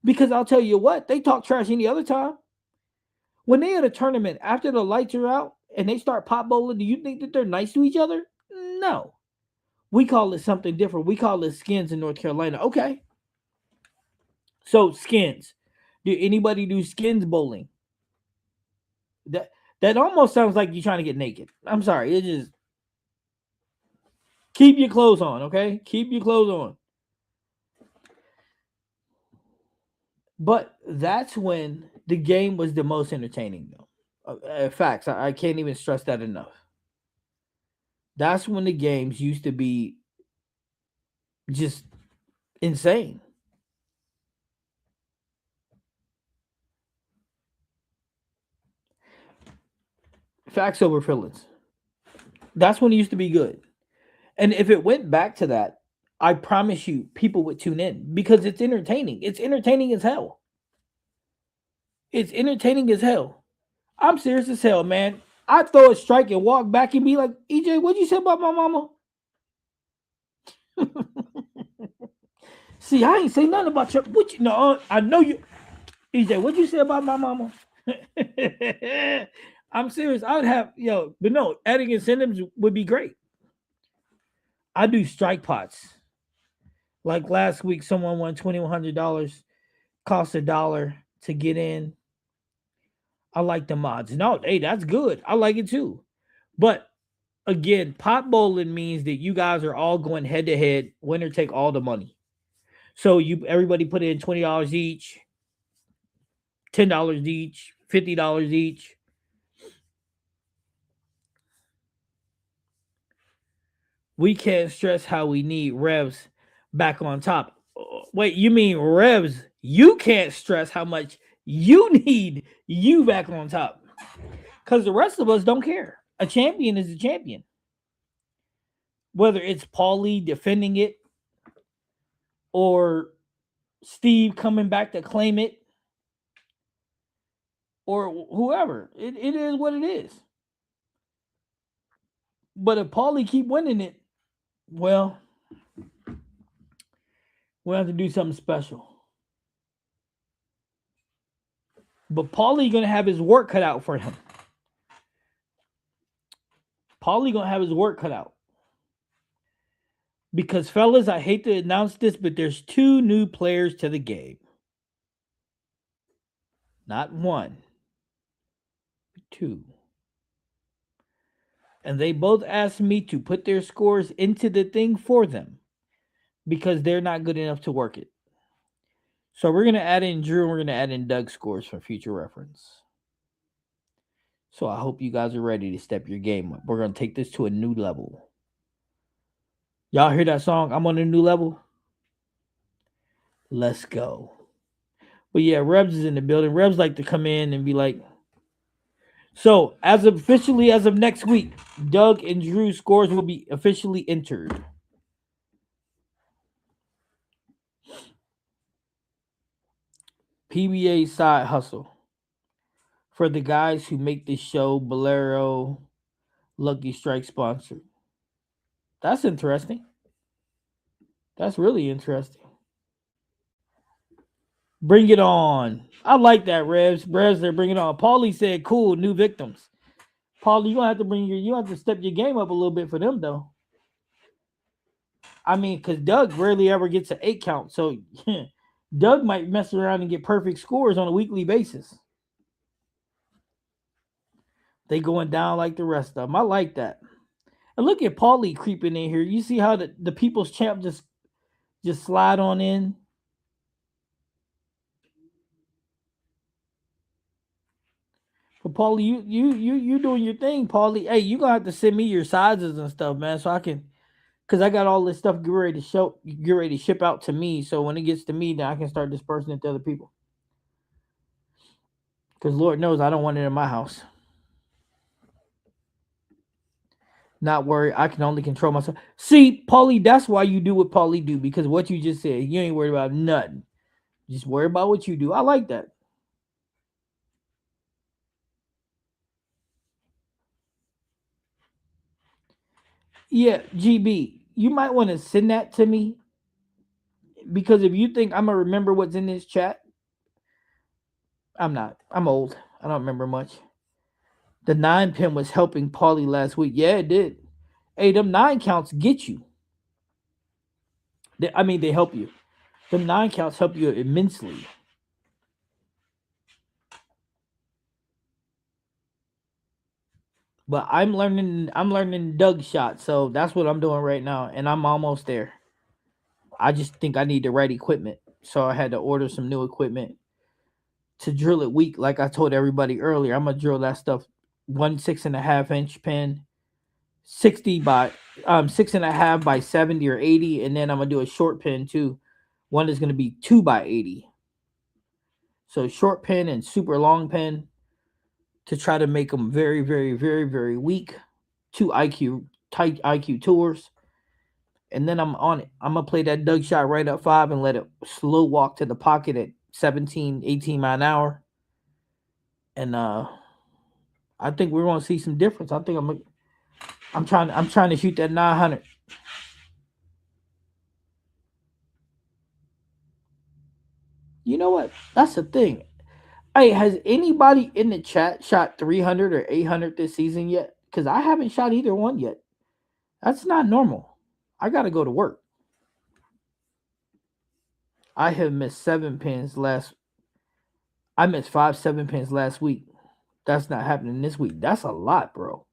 Because I'll tell you what, they talk trash any other time. When they at a tournament, after the lights are out and they start pot bowling, do you think that they're nice to each other? No. We call it something different. We call it skins in North Carolina. Okay. So skins. Do anybody do skins bowling? That almost sounds like you're trying to get naked. I'm sorry. It just keep your clothes on, okay? Keep your clothes on. But that's when the game was the most entertaining, though. Facts. I can't even stress that enough. That's when the games used to be just insane. Facts over feelings. That's when it used to be good. And if it went back to that, I promise you, people would tune in because it's entertaining. It's entertaining as hell. It's entertaining as hell. I'm serious as hell, man. I throw a strike and walk back and be like, EJ, what'd you say about my mama? See, I ain't say nothing about your. What you? No, I know you. EJ, what'd you say about my mama? I'm serious. I'd have but no, adding incentives would be great. I do strike pots. Like last week, someone won $2,100. Cost $1 to get in. I like the mods. No, hey, that's good. I like it too. But again, pot bowling means that you guys are all going head to head. Winner take all the money. So everybody put in $20 each, $10 each, $50 each. We can't stress how we need Revs back on top. Wait, you mean Revs? You can't stress how much you need you back on top. Because the rest of us don't care. A champion is a champion. Whether it's Paulie defending it or Steve coming back to claim it or whoever. It is what it is. But if Paulie keep winning it, well, we'll have to do something special. But Paulie gonna have his work cut out for him. Paulie gonna have his work cut out. Because fellas, I hate to announce this, but there's 2 new players to the game. Not 1, but 2. And they both asked me to put their scores into the thing for them because they're not good enough to work it. So we're going to add in Drew and we're going to add in Doug's scores for future reference. So I hope you guys are ready to step your game up. We're going to take this to a new level. Y'all hear that song? I'm on a new level. Let's go. But yeah, Rebs is in the building. Rebs like to come in and be like, so as of next week, Doug and Drew's scores will be officially entered. PBA side hustle for the guys who make this show. Bolero, Lucky Strike sponsored. That's interesting. That's really interesting. Bring it on. I like that, Revs. Revs, they're bringing it on. Paulie said, cool, new victims. Paulie, you have to step your game up a little bit for them, though. I mean, because Doug rarely ever gets an 8 count. So Doug might mess around and get perfect scores on a weekly basis. They going down like the rest of them. I like that. And look at Paulie creeping in here. You see how the people's champ just slide on in? But Paulie, you doing your thing, Paulie. Hey, you gonna have to send me your sizes and stuff, man, so I can, cause I got all this stuff get ready to ship out to me. So when it gets to me, then I can start dispersing it to other people. Cause Lord knows I don't want it in my house. Not worry, I can only control myself. See, Paulie, that's why you do what Paulie do, because what you just said, you ain't worried about nothing. Just worry about what you do. I like that. Yeah, GB, you might want to send that to me because if you think I'm gonna remember what's in this chat, I'm not. I'm old. I don't remember much. The 9 pin was helping Paulie last week. Yeah, it did. Hey, them 9 counts get you. They help you. Them 9 counts help you immensely. But I'm learning Doug shot, so that's what I'm doing right now, and I'm almost there. I just think I need the right equipment, so I had to order some new equipment. to drill it weak. Like I told everybody earlier, I'm gonna drill that stuff 1 6.5 inch pin, 60 by 6.5 by 70 or 80, and then I'm gonna do a short pin too. One is gonna be 2 by 80. So short pin and super long pin to try to make them very, very, very, very weak. Two tight IQ tours. And then I'm on it. I'm gonna play that Doug shot right up five and let it slow walk to the pocket at 17, 18 mile an hour. And I think we're gonna see some difference. I think I'm trying to shoot that 900. You know what? That's the thing. Hey, has anybody in the chat shot 300 or 800 this season yet? Because I haven't shot either one yet. That's not normal. I gotta go to work. I have missed 7 pins last. I missed 5 7 pins last week. That's not happening this week. That's a lot, bro.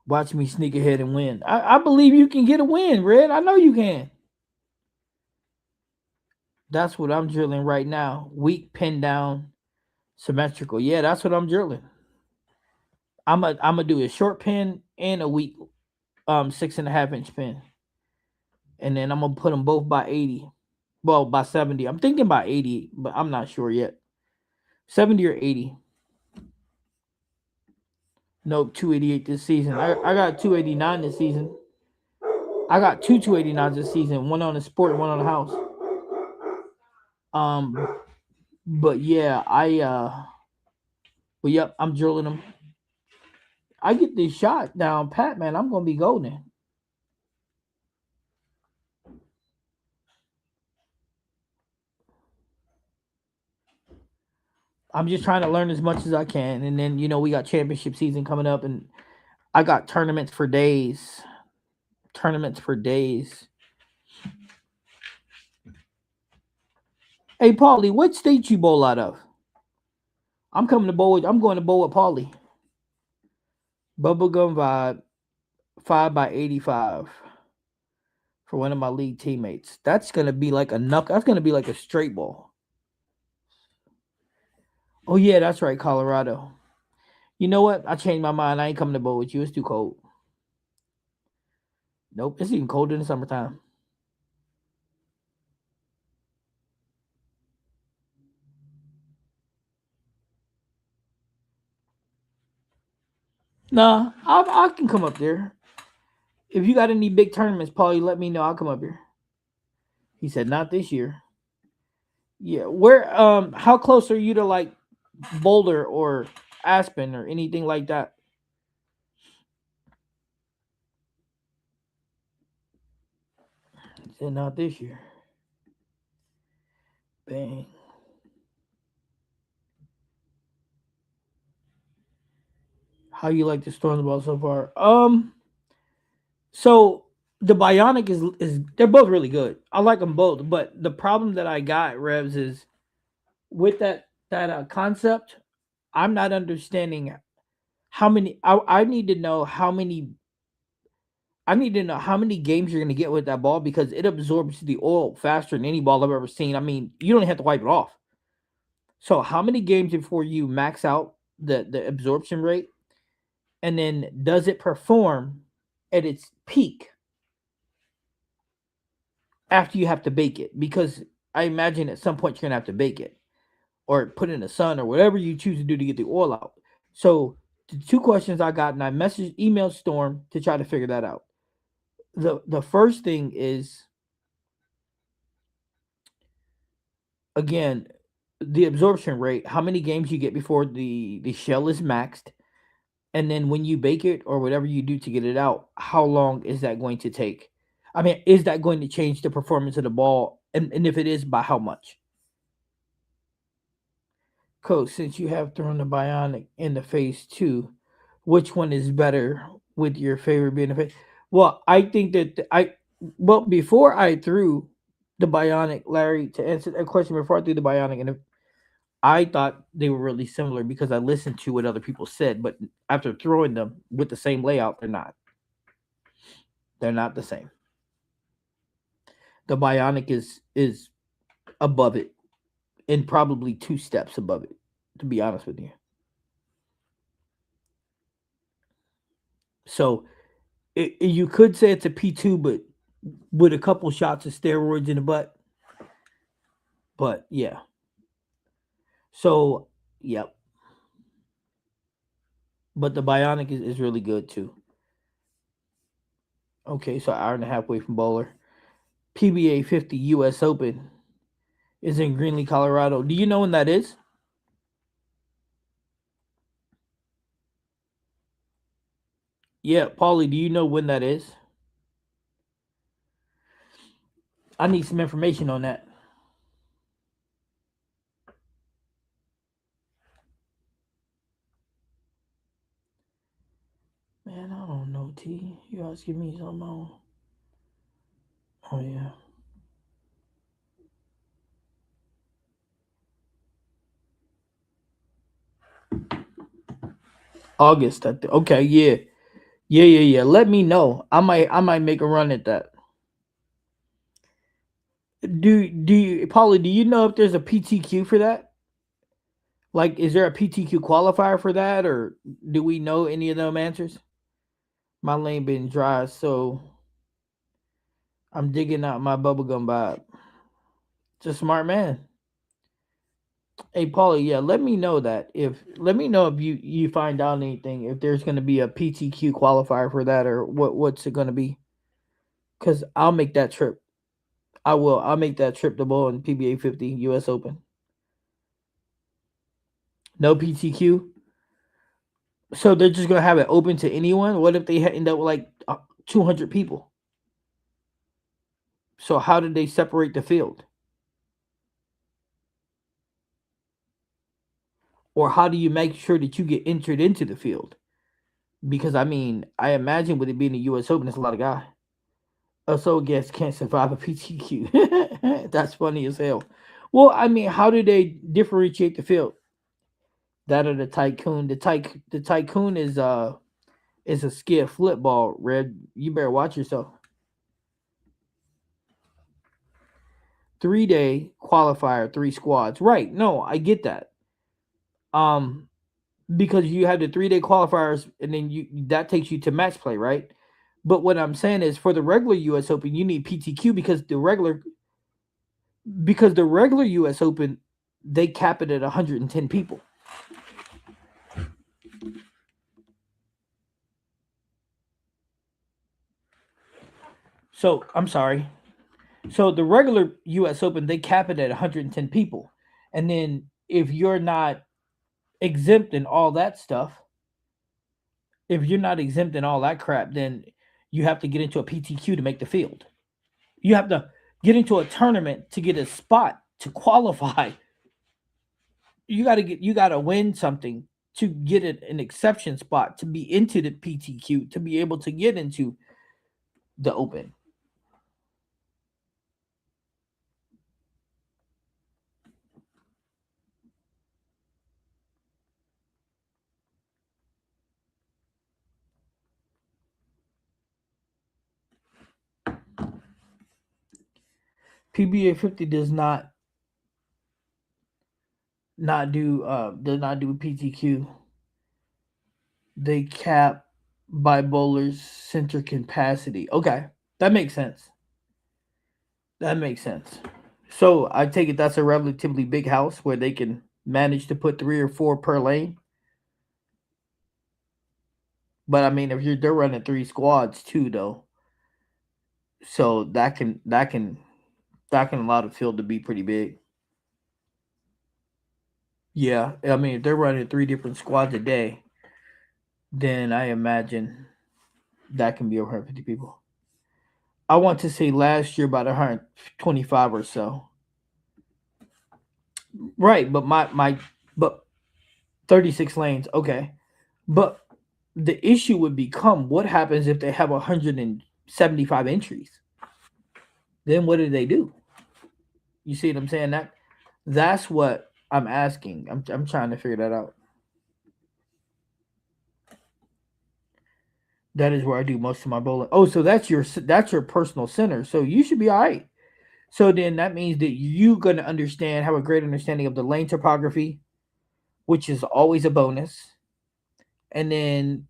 Watch me sneak ahead and win. I believe you can get a win, Red. I know you can. That's what I'm drilling right now. Weak pin down, symmetrical. Yeah, that's what I'm drilling. I'm gonna do a short pin and a weak 6.5 inch pin, and then I'm gonna put them both by 80. Well, by 70. I'm thinking by 80, but I'm not sure yet. 70 or 80. Nope, 288 this season. I got 289 this season. I got two 289s this season. One on the sport, and one on the house. But yeah, but yep, I'm drilling them. I get this shot down, Pat, man. I'm gonna be golden. I'm just trying to learn as much as I can, and then we got championship season coming up, and I got tournaments for days. Tournaments for days. Hey, Paulie, what state you bowl out of? I'm coming to bowl. I'm going to bowl with Paulie. Bubblegum Vibe, 5 by 85 for one of my league teammates. That's gonna be like a knuck. That's gonna be like a straight ball. Oh yeah, that's right, Colorado. You know what? I changed my mind. I ain't coming to bowl with you. It's too cold. Nope, it's even colder in the summertime. Nah, I can come up there. If you got any big tournaments, Paul, you let me know. I'll come up here. He said, not this year. Yeah, where? How close are you to like Boulder or Aspen or anything like that? He said, not this year. Bang. How you like the storm the ball so far? So the Bionic is they're both really good. I like them both, but the problem that I got, Revs, is with that concept. I'm not understanding how many. I need to know how many. I need to know how many games you're going to get with that ball because it absorbs the oil faster than any ball I've ever seen. I mean, you don't have to wipe it off. So how many games before you max out the absorption rate, and then does it perform at its peak after you have to bake it? Because I imagine at some point you're gonna have to bake it or put it in the sun or whatever you choose to do to get the oil out. So the two questions I got, and I emailed Storm to try to figure that out. The first thing is, again, the absorption rate, how many games you get before the shell is maxed, and then when you bake it or whatever you do to get it out, how long is that going to take? I mean, is that going to change the performance of the ball? And if it is, by how much? Coach, since you have thrown the Bionic in the face too, which one is better with your favorite being the face? Well, I think that well, before I threw the Bionic, Larry, to answer that question, before I threw the Bionic, and I thought they were really similar because I listened to what other people said, but after throwing them with the same layout, they're not. They're not the same. The Bionic is above it, and probably 2 steps above it, to be honest with you. So you could say it's a P2, but with a couple shots of steroids in the butt. But yeah. So, yep. But the Bionic is really good too. Okay, so hour and a half away from Bowler. PBA 50 US Open is in Greenlee, Colorado. Do you know when that is? Yeah, Paulie, do you know when that is? I need some information on that. Man, I don't know, T. You guys give me some on. Oh, yeah. August. Okay, yeah. Yeah. Let me know. I might make a run at that. Paulie, do you know if there's a PTQ for that? Like, is there a PTQ qualifier for that, or do we know any of them answers? My lane been dry, so I'm digging out my bubblegum vibe. It's a smart man. Hey, Paulie, yeah, let me know if you find out anything, if there's going to be a PTQ qualifier for that, or what's it going to be? Because I'll make that trip. I will. I'll make that trip to bowl in PBA 50 US Open. No PTQ. So they're just gonna have it open to anyone. What if they end up with like 200 people? So how did they separate the field? Or how do you make sure that you get entered into the field? Because I mean, I imagine with it being a U.S. Open, it's a lot of guys. So guests can't survive a PTQ. That's funny as hell. Well, I mean, how do they differentiate the field? That or the tycoon. The tycoon is a skid flip ball. Red, you better watch yourself. 3-day qualifier, 3 squads. Right? No, I get that. Um, because you have the 3-day qualifiers, and then that takes you to match play, right? But what I'm saying is, for the regular U.S. Open, you need PTQ because the regular U.S. Open, they cap it at 110 people. So I'm sorry. So the regular U.S. Open, they cap it at 110 people, and then if you're not exempt in all that stuff, if you're not exempt in all that crap, then you have to get into a PTQ to make the field. You have to get into a tournament to get a spot to qualify. You gotta win something to get an exception spot to be into the PTQ to be able to get into the Open. PBA 50 does not do PTQ. They cap by bowlers center capacity. Okay, that makes sense. That makes sense. So I take it that's a relatively big house where they can manage to put 3 or 4 per lane. But I mean, if they're running 3 squads too, though, so that can allow the field to be pretty big. Yeah, I mean, if they're running 3 different squads a day, then I imagine that can be over 150 people. I want to say last year about 125 or so. Right, but but 36 lanes, okay. But the issue would become, what happens if they have 175 entries? Then what do they do? You see what I'm saying? That's what I'm asking. I'm trying to figure that out. That is where I do most of my bowling. Oh, so that's your personal center. So you should be all right. So then that means that you're going to have a great understanding of the lane topography, which is always a bonus. And then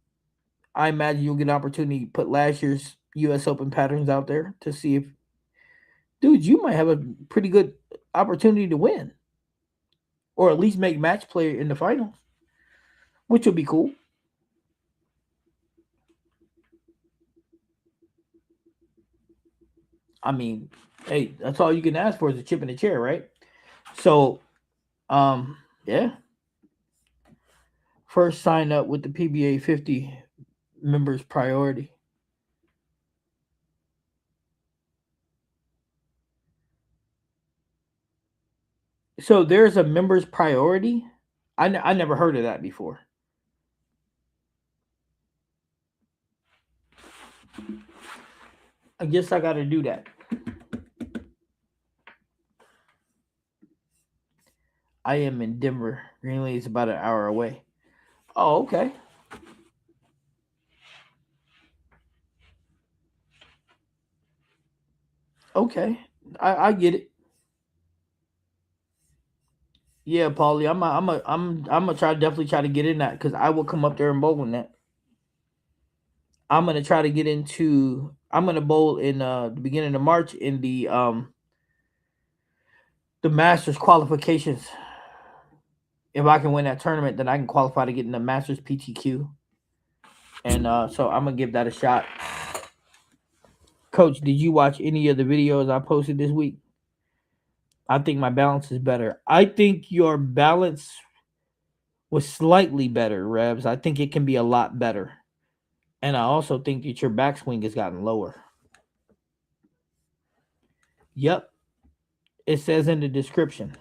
I imagine you'll get an opportunity to put last year's U.S. Open patterns out there to see if, dude, you might have a pretty good opportunity to win, or at least make match play in the finals, which will be cool. I mean, hey, that's all you can ask for is a chip in the chair, right? So, yeah. First sign up with the PBA 50 members priority. So there's a members priority. I never heard of that before. I guess I got to do that. I am in Denver. Greenlee is about an hour away. Oh, okay. Okay. I get it. Yeah, Paulie, I'm gonna definitely try to get in that because I will come up there and bowl in that. I'm gonna try to get into. I'm gonna bowl in the beginning of March in the Masters qualifications. If I can win that tournament, then I can qualify to get in the Masters PTQ. And so I'm gonna give that a shot. Coach, did you watch any of the videos I posted this week? I think my balance is better. I think your balance was slightly better, Rebs. I think it can be a lot better. And I also think that your backswing has gotten lower. Yep. It says in the description.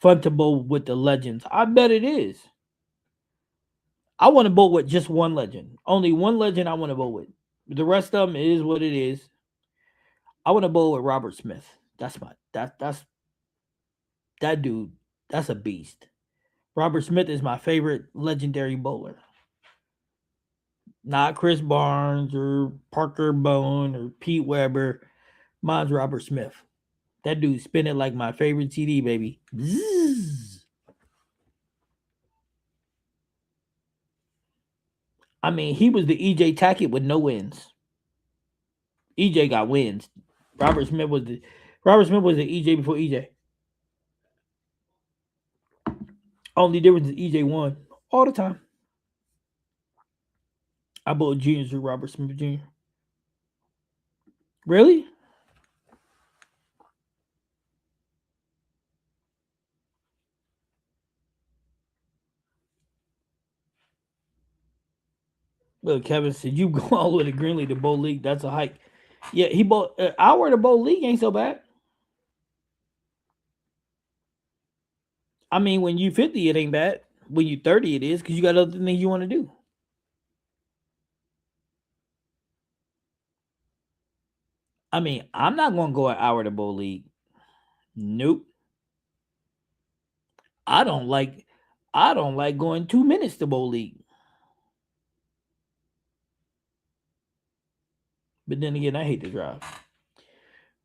Fun to bowl with the legends. I bet it is. I want to bowl with just one legend. Only one legend I want to bowl with. The rest of them is what it is. I want to bowl with Robert Smith. That's that dude. That's a beast. Robert Smith is my favorite legendary bowler. Not Chris Barnes or Parker Bone or Pete Weber. Mine's Robert Smith. That dude spin it like my favorite TD, baby. Zzz. I mean, he was the EJ Tackett with no wins. EJ got wins. Robert Smith was the EJ before EJ. Only difference is EJ won all the time. I bought juniors with Robert Smith Jr. Really? Look, Kevin said you go all the way to Greenlee to Bowl League. That's a hike. Yeah, he bought hour to Bowl League ain't so bad. I mean, when you 50, it ain't bad. When you 30, it is because you got other things you want to do. I mean, I'm not gonna go an hour to Bowl League. Nope. I don't like going 2 minutes to Bowl League. But then again, I hate to drive.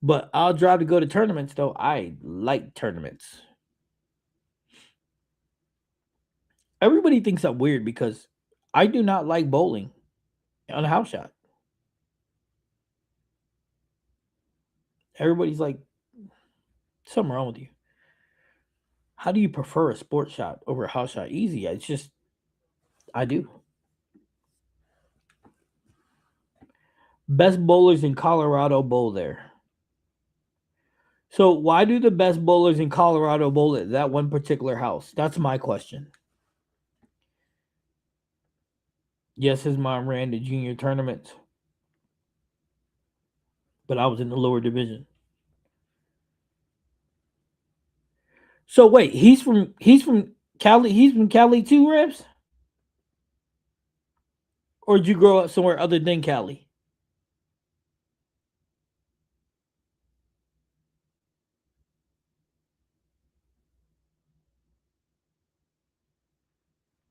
But I'll drive to go to tournaments though. I like tournaments. Everybody thinks I'm weird because I do not like bowling on a house shot. Everybody's like, something wrong with you. How do you prefer a sports shot over a house shot? Easy. It's just, I do. Best bowlers in Colorado bowl there. So why do the best bowlers in Colorado bowl at that one particular house? That's my question. Yes, his mom ran the junior tournaments, but I was in the lower division. So wait, he's from Cali. He's from Cali too, Reps? Or did you grow up somewhere other than Cali?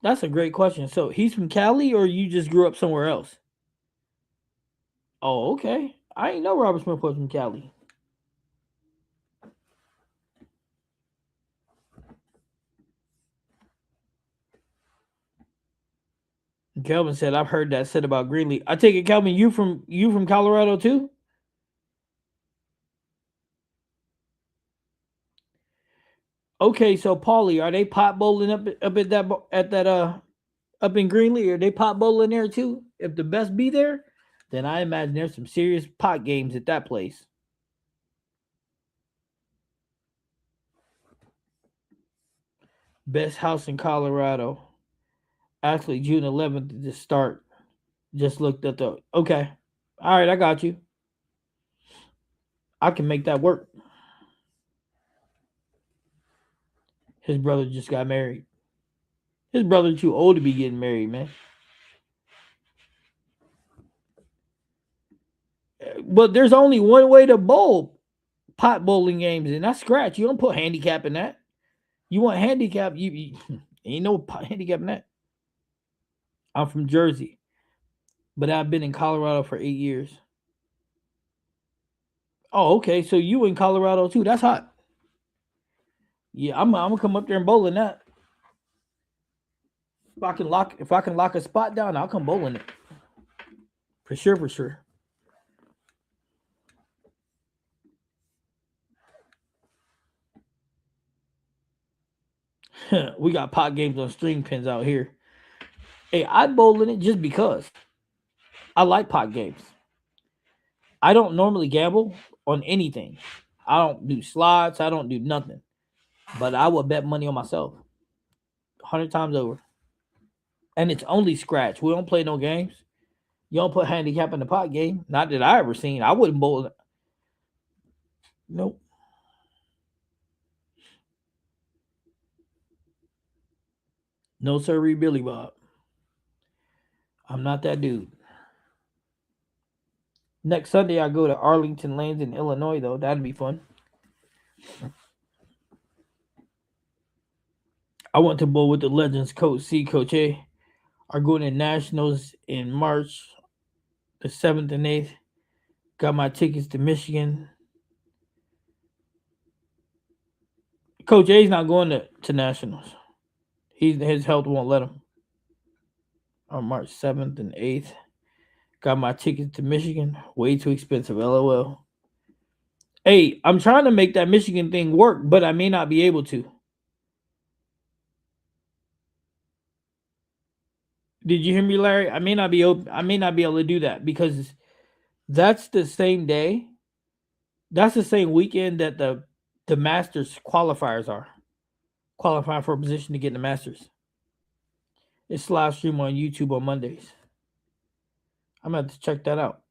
That's a great question. So he's from Cali, or you just grew up somewhere else? Oh, okay. I ain't know Robert Smith was from Cali. Kelvin said, "I've heard that said about Greenlee." I take it, Kelvin, you from Colorado too? Okay, so Paulie, are they pot bowling up at that up in Greenlee? Are they pot bowling there too? If the best be there, then I imagine there's some serious pot games at that place. Best house in Colorado. Actually, June 11th to start. Just looked at the okay. All right, I got you. I can make that work. His brother just got married. His brother too old to be getting married, man. But there's only one way to bowl pot bowling games, and that's scratch. You don't put handicap in that. You want handicap? You ain't no handicap in that. I'm from Jersey, but I've been in Colorado for 8 years. Oh, okay. So you in Colorado too? That's hot. Yeah, I'm gonna come up there and bowl in that. If I can lock a spot down, I'll come bowling it for sure. For sure. We got pot games on string pins out here. Hey, I bowl in it just because I like pot games. I don't normally gamble on anything. I don't do slots. I don't do nothing. But I will bet money on myself 100 times over. And it's only scratch. We don't play no games. You don't put handicap in the pot game. Not that I ever seen. I wouldn't bowl. Nope. No sir, Billy Bob. I'm not that dude. Next Sunday I go to Arlington Lanes in Illinois though. That'd be fun. I went to bowl with the Legends Coach C, Coach A. Are going to Nationals in March the 7th and 8th. Got my tickets to Michigan. Coach A's not going to Nationals. His health won't let him. On March 7th and 8th. Got my tickets to Michigan. Way too expensive. LOL. Hey, I'm trying to make that Michigan thing work, but I may not be able to. Did you hear me, Larry? I may not be able to do that because that's the same day. That's the same weekend that the Masters qualifiers are. Qualifying for a position to get in the Masters. It's live stream on YouTube on Mondays. I'm gonna have to check that out.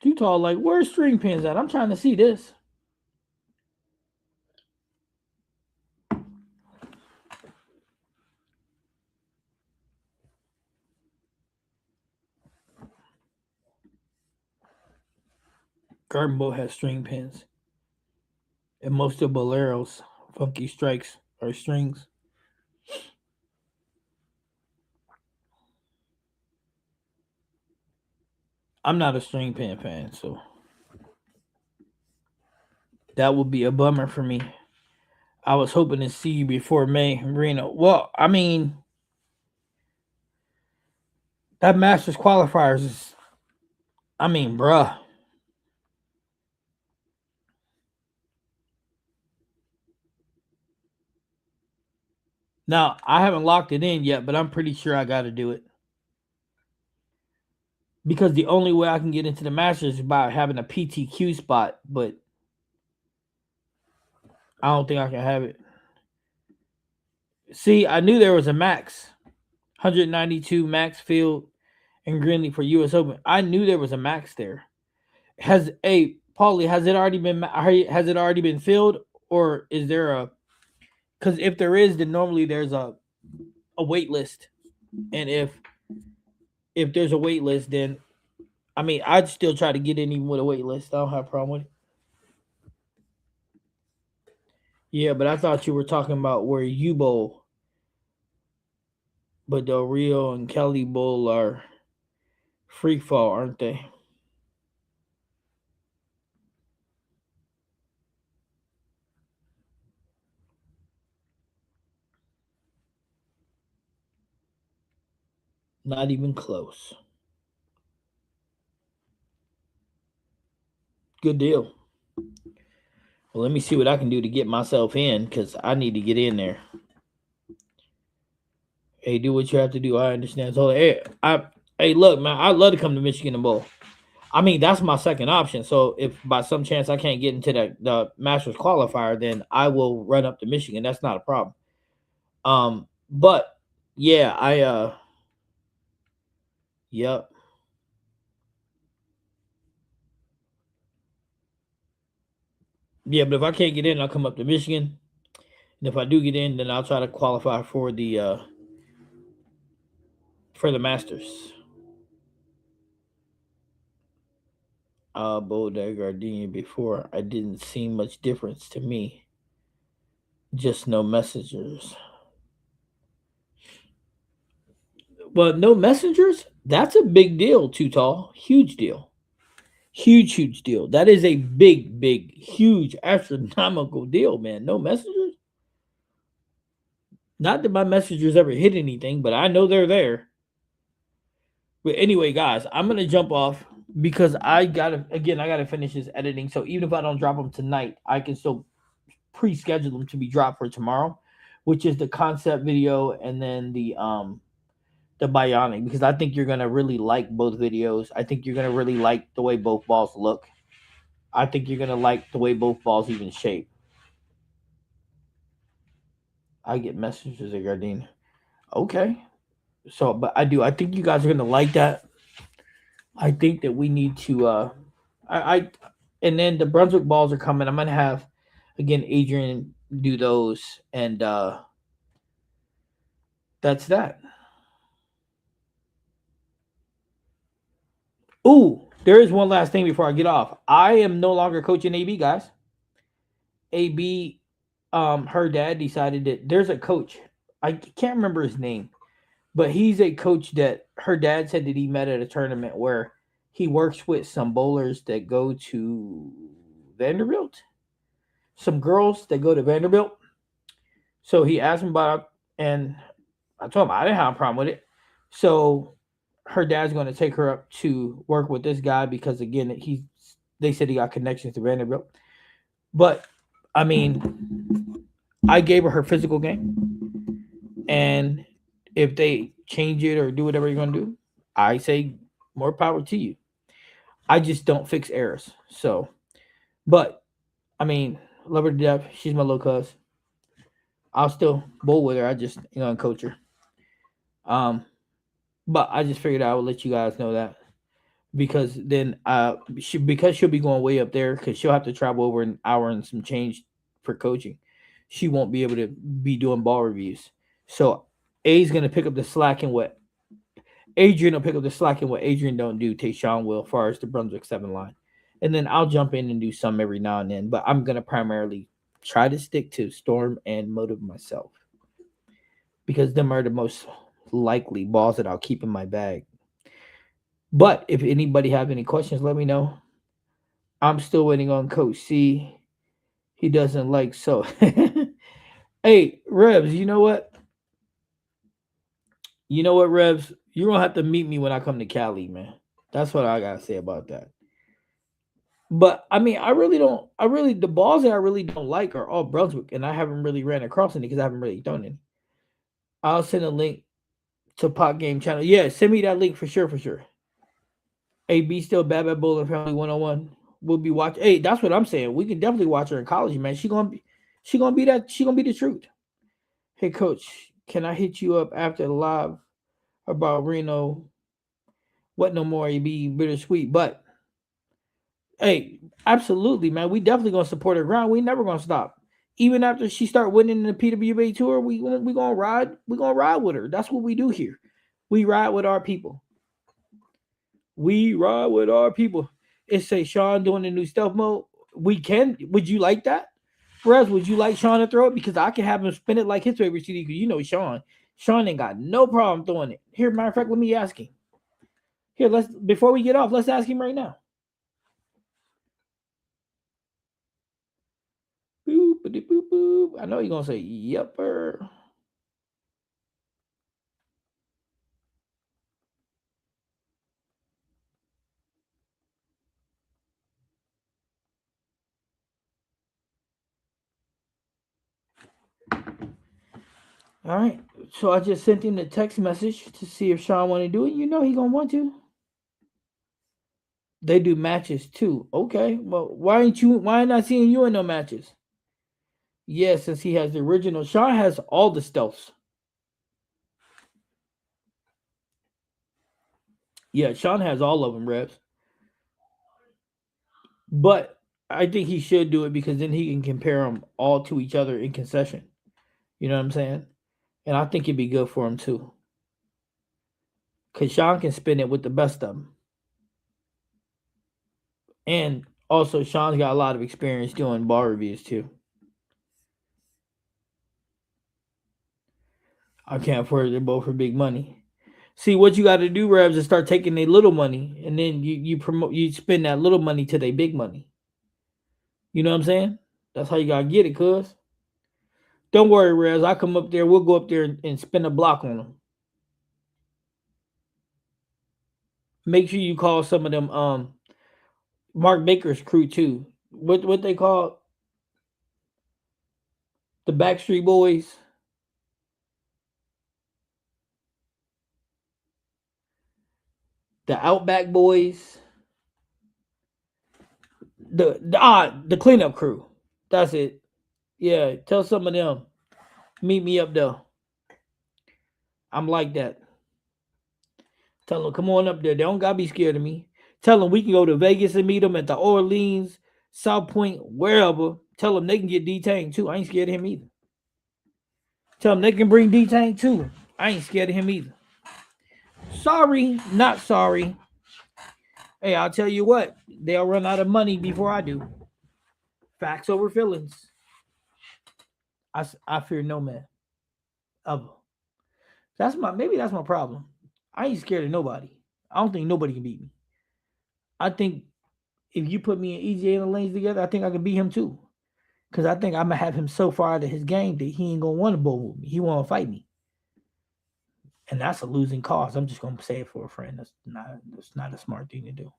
Too tall, like where's string pins at? I'm trying to see this. Garden Boat has string pins. And most of Bolero's funky strikes are strings. I'm not a string pin fan, so that would be a bummer for me. I was hoping to see you before May, Reno. Well, I mean, that Masters qualifiers is, I mean, bruh. Now, I haven't locked it in yet, but I'm pretty sure I got to do it. Because the only way I can get into the Masters is by having a PTQ spot, but I don't think I can have it. See, I knew there was a max. 192 max field in Greenlee for US Open. I knew there was a max there. Paulie, has it already been filled, or is there a? Because if there is, then normally there's a wait list, and if there's a wait list, then I mean I'd still try to get in even with a wait list. I don't have a problem with it. Yeah, but I thought you were talking about where you bowl. But Del Rio and Kelly Bull are free fall, aren't they? Not even close. Good deal. Well, let me see what I can do to get myself in because I need to get in there. Hey, do what you have to do. I understand. So, hey, look, man, I'd love to come to Michigan Bowl. I mean, that's my second option. So, if by some chance I can't get into the Masters qualifier, then I will run up to Michigan. That's not a problem. But yeah, yep, yeah. But if I can't get in, I'll come up to Michigan. And if I do get in, then I'll try to qualify for the Masters. Bold Gardenia before. I didn't see much difference to me. Just no messengers. Well, no messengers? That's a big deal, Too Tall. Huge deal. Huge, huge deal. That is a big, big, huge, astronomical deal, man. No messengers? Not that my messengers ever hit anything, but I know they're there. But anyway, guys, I'm gonna jump off because I gotta finish this editing. So even if I don't drop them tonight, I can still pre-schedule them to be dropped for tomorrow, which is the concept video and then the bionic, because I think you're gonna really like both videos. I think you're gonna really like the way both balls look. I think you're gonna like the way both balls even shape. I get messages at Gardena. Okay. So but I think you guys are gonna like that. I think that we need to I and then the Brunswick balls are coming. I'm gonna have again Adrian do those and that's that. Ooh, there is one last thing before I get off. I am no longer coaching AB, guys. AB, her dad decided that there's a coach. I can't remember his name, but he's a coach that her dad said that he met at a tournament where he works with some bowlers that go to Vanderbilt. Some girls that go to Vanderbilt. So he asked him about it, and I told him I didn't have a problem with it. So her dad's going to take her up to work with this guy because again they said he got connections to Vanderbilt. But I mean, I gave her physical game, and if they change it or do whatever you're going to do, I say more power to you. I just don't fix errors. So, but I mean, love her to death. She's my little cuz. I'll still bowl with her. I just coach her. Um, but I just figured I would let you guys know that because then because she'll be going way up there because she'll have to travel over an hour and some change for coaching. She won't be able to be doing ball reviews. So A's gonna pick up the slack and what Adrian will pick up the slack and what Adrian don't do. Tayshawn will, as far as the Brunswick 7 line, and then I'll jump in and do some every now and then. But I'm gonna primarily try to stick to Storm and Motive myself because them are the most likely balls that I'll keep in my bag. But if anybody have any questions, let me know. I'm still waiting on Coach C. He doesn't like so. Hey, Revs, you know what? You know what, Revs? You're gonna have to meet me when I come to Cali, man. That's what I gotta say about that. But I mean, the balls that I really don't like are all Brunswick, and I haven't really ran across any because I haven't really done any. I'll send a link to Pot Game Channel. Yeah, send me that link for sure, for sure. AB still Bad Bowling Family 101. We'll be watching. Hey, that's what I'm saying. We can definitely watch her in college, man. She gonna be that. She gonna be the truth. Hey, coach, can I hit you up after the live about Reno? What no more? AB bittersweet, but hey, absolutely, man. We definitely gonna support her ground. We never gonna stop. Even after she start winning the PWA tour, we gonna ride. We gonna ride with her. That's what we do here. We ride with our people. We ride with our people. It's say Sean doing the new stealth mode. We can. Would you like that? Whereas, would you like Sean to throw it? Because I can have him spin it like his favorite CD. Because you know Sean. Sean ain't got no problem throwing it. Here, matter of fact, let me ask him. Here, before we get off, let's ask him right now. Boop, boop, boop, boop. I know you're gonna say yepper. All right. So I just sent him the text message to see if Sean want to do it. You know he gonna want to. They do matches too. Okay. Well, why ain't I seeing you in no matches? Yeah, since he has the original. Sean has all the stealths. Yeah, Sean has all of them, Rebs. But I think he should do it because then he can compare them all to each other in concession. You know what I'm saying? And I think it'd be good for him too. Because Sean can spin it with the best of them. And also, Sean's got a lot of experience doing bar reviews too. I can't afford them both for big money. See, what you got to do, Rebs, is start taking their little money, and then you spend that little money to their big money. You know what I'm saying? That's how you gotta get it, cuz. Don't worry, Rebs. I come up there. We'll go up there and spin a block on them. Make sure you call some of them Mark Baker's crew too. What they call the Backstreet Boys. The Outback Boys, the cleanup crew. That's it. Yeah, tell some of them. Meet me up there. I'm like that. Tell them come on up there. They don't gotta be scared of me. Tell them we can go to Vegas and meet them at the Orleans, South Point, wherever. Tell them they can get detained too. I ain't scared of him either. Tell them they can bring detained too. I ain't scared of him either. Sorry, not sorry. Hey, I'll tell you what, they'll run out of money before I do. Facts over feelings. I fear no man. Ever. Maybe that's my problem. I ain't scared of nobody. I don't think nobody can beat me. I think if you put me and EJ in the lanes together, I think I can beat him too. Because I think I'm gonna have him so far out of his game that he ain't gonna want to bowl with me. He wanna fight me. And that's a losing cause. I'm just gonna say it for a friend. That's not a smart thing to do.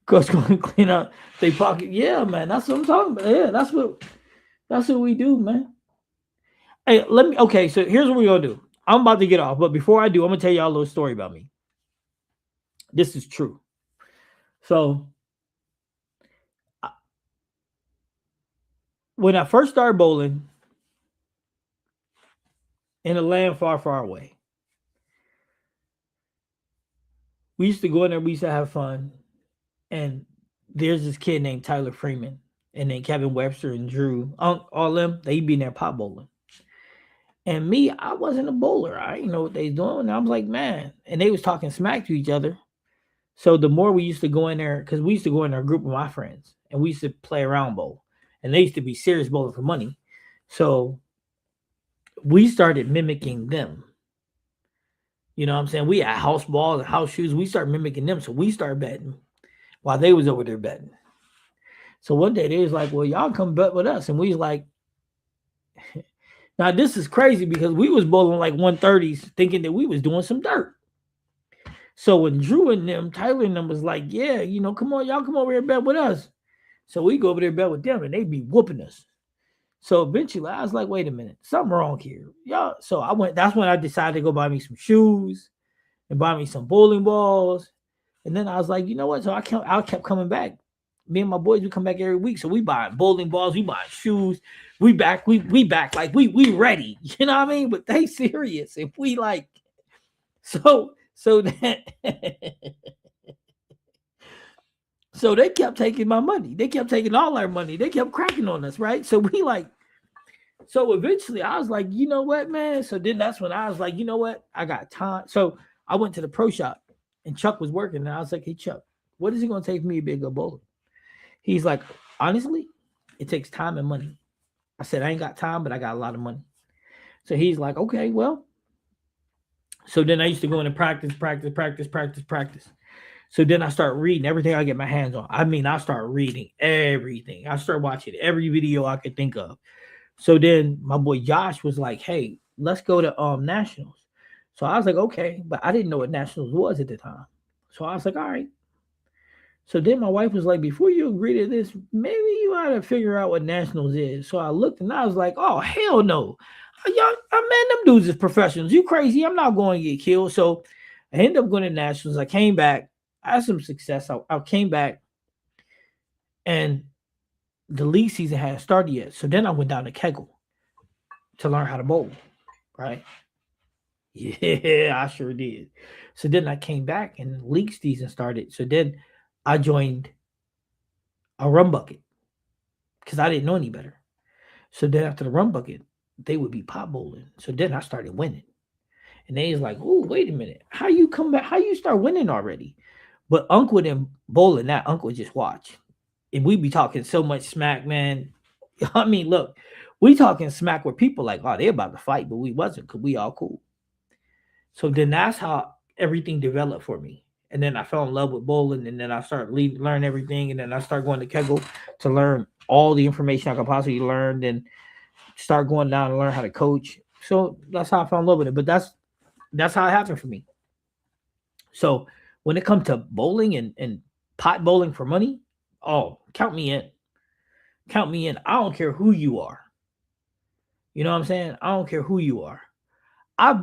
Coach gonna clean out their pocket. Yeah, man. That's what I'm talking about. Yeah, that's what we do, man. Hey, okay, so here's what we're gonna do. I'm about to get off, but before I do, I'm gonna tell y'all a little story about me. This is true. So when I first started bowling in a land far, far away, we used to go in there, we used to have fun. And there's this kid named Tyler Freeman, and then Kevin Webster and Drew, all them, they be in there pot bowling. And me, I wasn't a bowler. I didn't know what they was doing. And I was like, man. And they was talking smack to each other. So the more we used to go in there, because we used to go in our group with my friends, and we used to play around bowl. And they used to be serious bowling for money. So we started mimicking them. You know what I'm saying? We had house balls and house shoes. We started mimicking them. So we started betting while they was over there betting. So one day they was like, well, y'all come bet with us. And we was like, now this is crazy because we was bowling like 130s thinking that we was doing some dirt. So when Drew and them, Tyler and them was like, yeah, come on, y'all come over here and bet with us. So we go over there and bet with them and they be whooping us. So eventually I was like, wait a minute, something wrong here. Y'all. So that's when I decided to go buy me some shoes and buy me some bowling balls. And then I was like, you know what? So I kept coming back. Me and my boys, we come back every week. So we buy bowling balls, we buy shoes. We back like we ready. You know what I mean? But they serious. If we like, so that so they kept taking my money. They kept taking all our money. They kept cracking on us, right? So so eventually I was like, you know what, man? So then that's when I was like, you know what? I got time. So I went to the pro shop and Chuck was working. And I was like, hey, Chuck, what is it going to take for me to be a good bowler? He's like, honestly, It takes time and money. I said, I ain't got time, but I got a lot of money. So he's like, okay, well. So then I used to go into practice. So then I start reading everything I get my hands on. I mean, I start reading everything. I start watching every video I could think of. So then my boy Josh was like, hey, let's go to nationals. So I was like, okay, but I didn't know what nationals was at the time. So I was like, all right. So then my wife was like, before you agree to this, maybe you ought to figure out what nationals is. So I looked and I was like, oh, hell no. Y'all, man, them dudes is professionals. You crazy. I'm not going to get killed. So I ended up going to nationals. I came back. I had some success. I came back and the league season hadn't started yet. So then I went down to Kegel to learn how to bowl, right? Yeah, I sure did. So then I came back and the league season started. So then I joined a rum bucket because I didn't know any better. So then after the rum bucket, they would be pot bowling. So then I started winning. And they was like, oh, wait a minute. How you come back? How you start winning already? But Uncle didn't bowl in that. Uncle just watch. And we be talking so much smack, man. I mean, look, we talking smack where people like, oh, they about to fight, but we wasn't because we all cool. So then that's how everything developed for me. And then I fell in love with bowling, and then I started learn everything, and then I started going to Kegel to learn all the information I could possibly learn, and start going down and learn how to coach. So that's how I fell in love with it. But that's how it happened for me. So when it comes to bowling and pot bowling for money, oh, count me in. Count me in. I don't care who you are. You know what I'm saying? I don't care who you are. I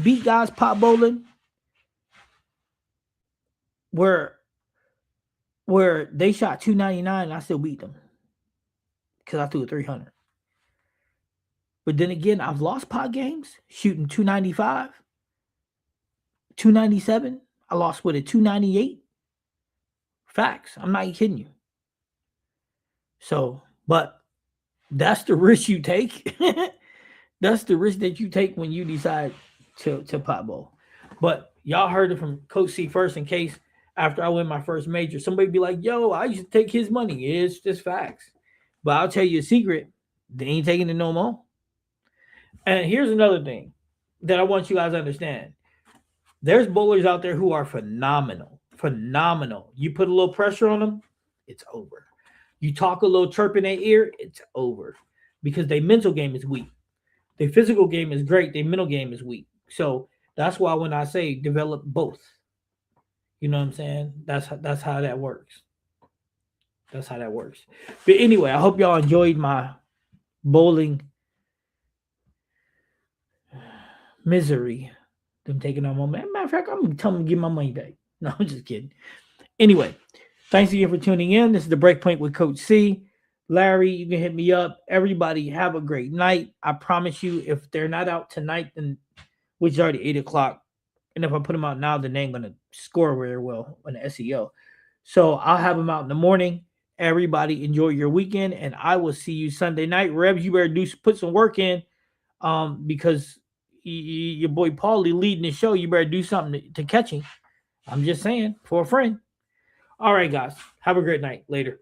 beat guys pot bowling where they shot 299 and I still beat them because I threw a 300. But then again, I've lost pot games shooting 295, 297. I lost with a 298. Facts. I'm not kidding you. So, but that's the risk you take. That's the risk that you take when you decide to pot bowl. But y'all heard it from Coach C first, in case after I win my first major, somebody be like, yo, I used to take his money. It's just facts. But I'll tell you a secret. They ain't taking it no more. And here's another thing that I want you guys to understand. There's bowlers out there who are phenomenal. Phenomenal. You put a little pressure on them, it's over. You talk a little chirp in their ear, it's over. Because their mental game is weak. Their physical game is great. Their mental game is weak. So that's why when I say develop both, you know what I'm saying? That's how that works. That's how that works. But anyway, I hope y'all enjoyed my bowling misery. Them taking on my man. Matter of fact, I'm gonna tell them to give my money back. No, I'm just kidding. Anyway, thanks again for tuning in. This is the Breakpoint with Coach C. Larry, you can hit me up. Everybody have a great night. I promise you, if they're not out tonight, then which is already 8 o'clock. And if I put them out now, then they ain't gonna score very well on the SEO. So I'll have them out in the morning. Everybody enjoy your weekend, and I will see you Sunday night. Rebs, you better put some work in, because your boy Paulie leading the show. You better do something to catch him. I'm just saying, for a friend. All right, guys. Have a great night. Later.